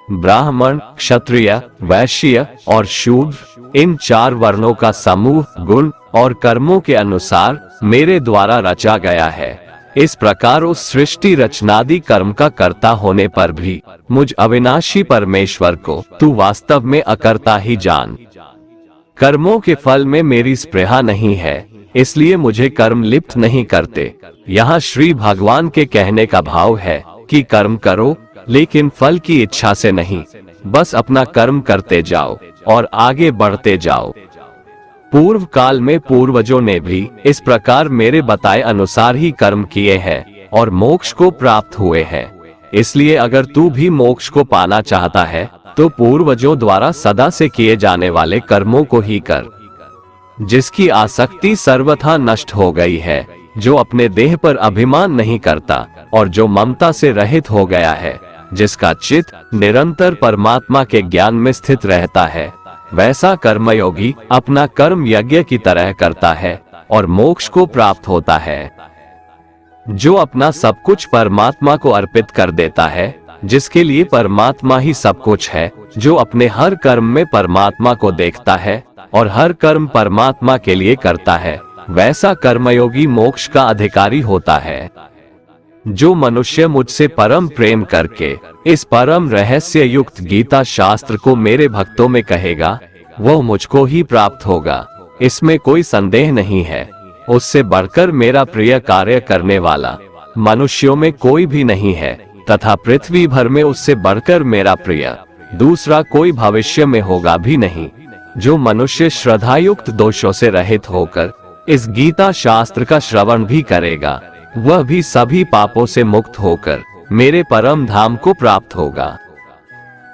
[SPEAKER 1] ब्राह्मण, क्षत्रिय, वैश्य और शूद्र, इन 4 वर्णों का समूह गुण और कर्मों के अनुसार मेरे द्वारा रचा गया है। इस प्रकार उस सृष्टि रचनादि कर्म का कर्ता होने पर भी मुझ अविनाशी परमेश्वर को तू वास्तव में अकर्ता ही जान। कर्मों के फल में मेरी स्पृहा नहीं है, इसलिए मुझे कर्म लिप्त नहीं करते। यहाँ श्री भगवान के कहने का भाव है कि कर्म करो लेकिन फल की इच्छा से नहीं, बस अपना कर्म करते जाओ और आगे बढ़ते जाओ। पूर्व काल में पूर्वजों ने भी इस प्रकार मेरे बताए अनुसार ही कर्म किए हैं और मोक्ष को प्राप्त हुए हैं। इसलिए अगर तू भी मोक्ष को पाना चाहता है तो पूर्वजों द्वारा सदा से किए जाने वाले कर्मों को ही कर। जिसकी आसक्ति सर्वथा नष्ट हो गई है, जो अपने देह पर अभिमान नहीं करता और जो ममता से रहित हो गया है, जिसका चित्त निरंतर परमात्मा के ज्ञान में स्थित रहता है, वैसा कर्मयोगी अपना कर्म यज्ञ की तरह करता है और मोक्ष को प्राप्त होता है। जो अपना सब कुछ परमात्मा को अर्पित कर देता है, जिसके लिए परमात्मा ही सब कुछ है, जो अपने हर कर्म में परमात्मा को देखता है और हर कर्म परमात्मा के लिए करता है, वैसा कर्मयोगी मोक्ष का अधिकारी होता है। जो मनुष्य मुझसे परम प्रेम करके इस परम रहस्य युक्त गीता शास्त्र को मेरे भक्तों में कहेगा, वह मुझको ही प्राप्त होगा, इसमें कोई संदेह नहीं है। उससे बढ़कर मेरा प्रिय कार्य करने वाला मनुष्यों में कोई भी नहीं है तथा पृथ्वी भर में उससे बढ़कर मेरा प्रिय दूसरा कोई भविष्य में होगा भी नहीं। जो मनुष्य श्रद्धायुक्त दोषों से रहित होकर इस गीता शास्त्र का श्रवण भी करेगा, वह भी सभी पापों से मुक्त होकर मेरे परम धाम को प्राप्त होगा।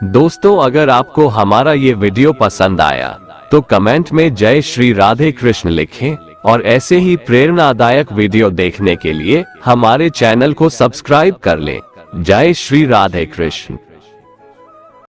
[SPEAKER 1] दोस्तों, अगर आपको हमारा ये वीडियो पसंद आया तो कमेंट में जय श्री राधे कृष्ण लिखें और ऐसे ही प्रेरणादायक वीडियो देखने के लिए हमारे चैनल को सब्सक्राइब कर लें। जय श्री राधे कृष्ण।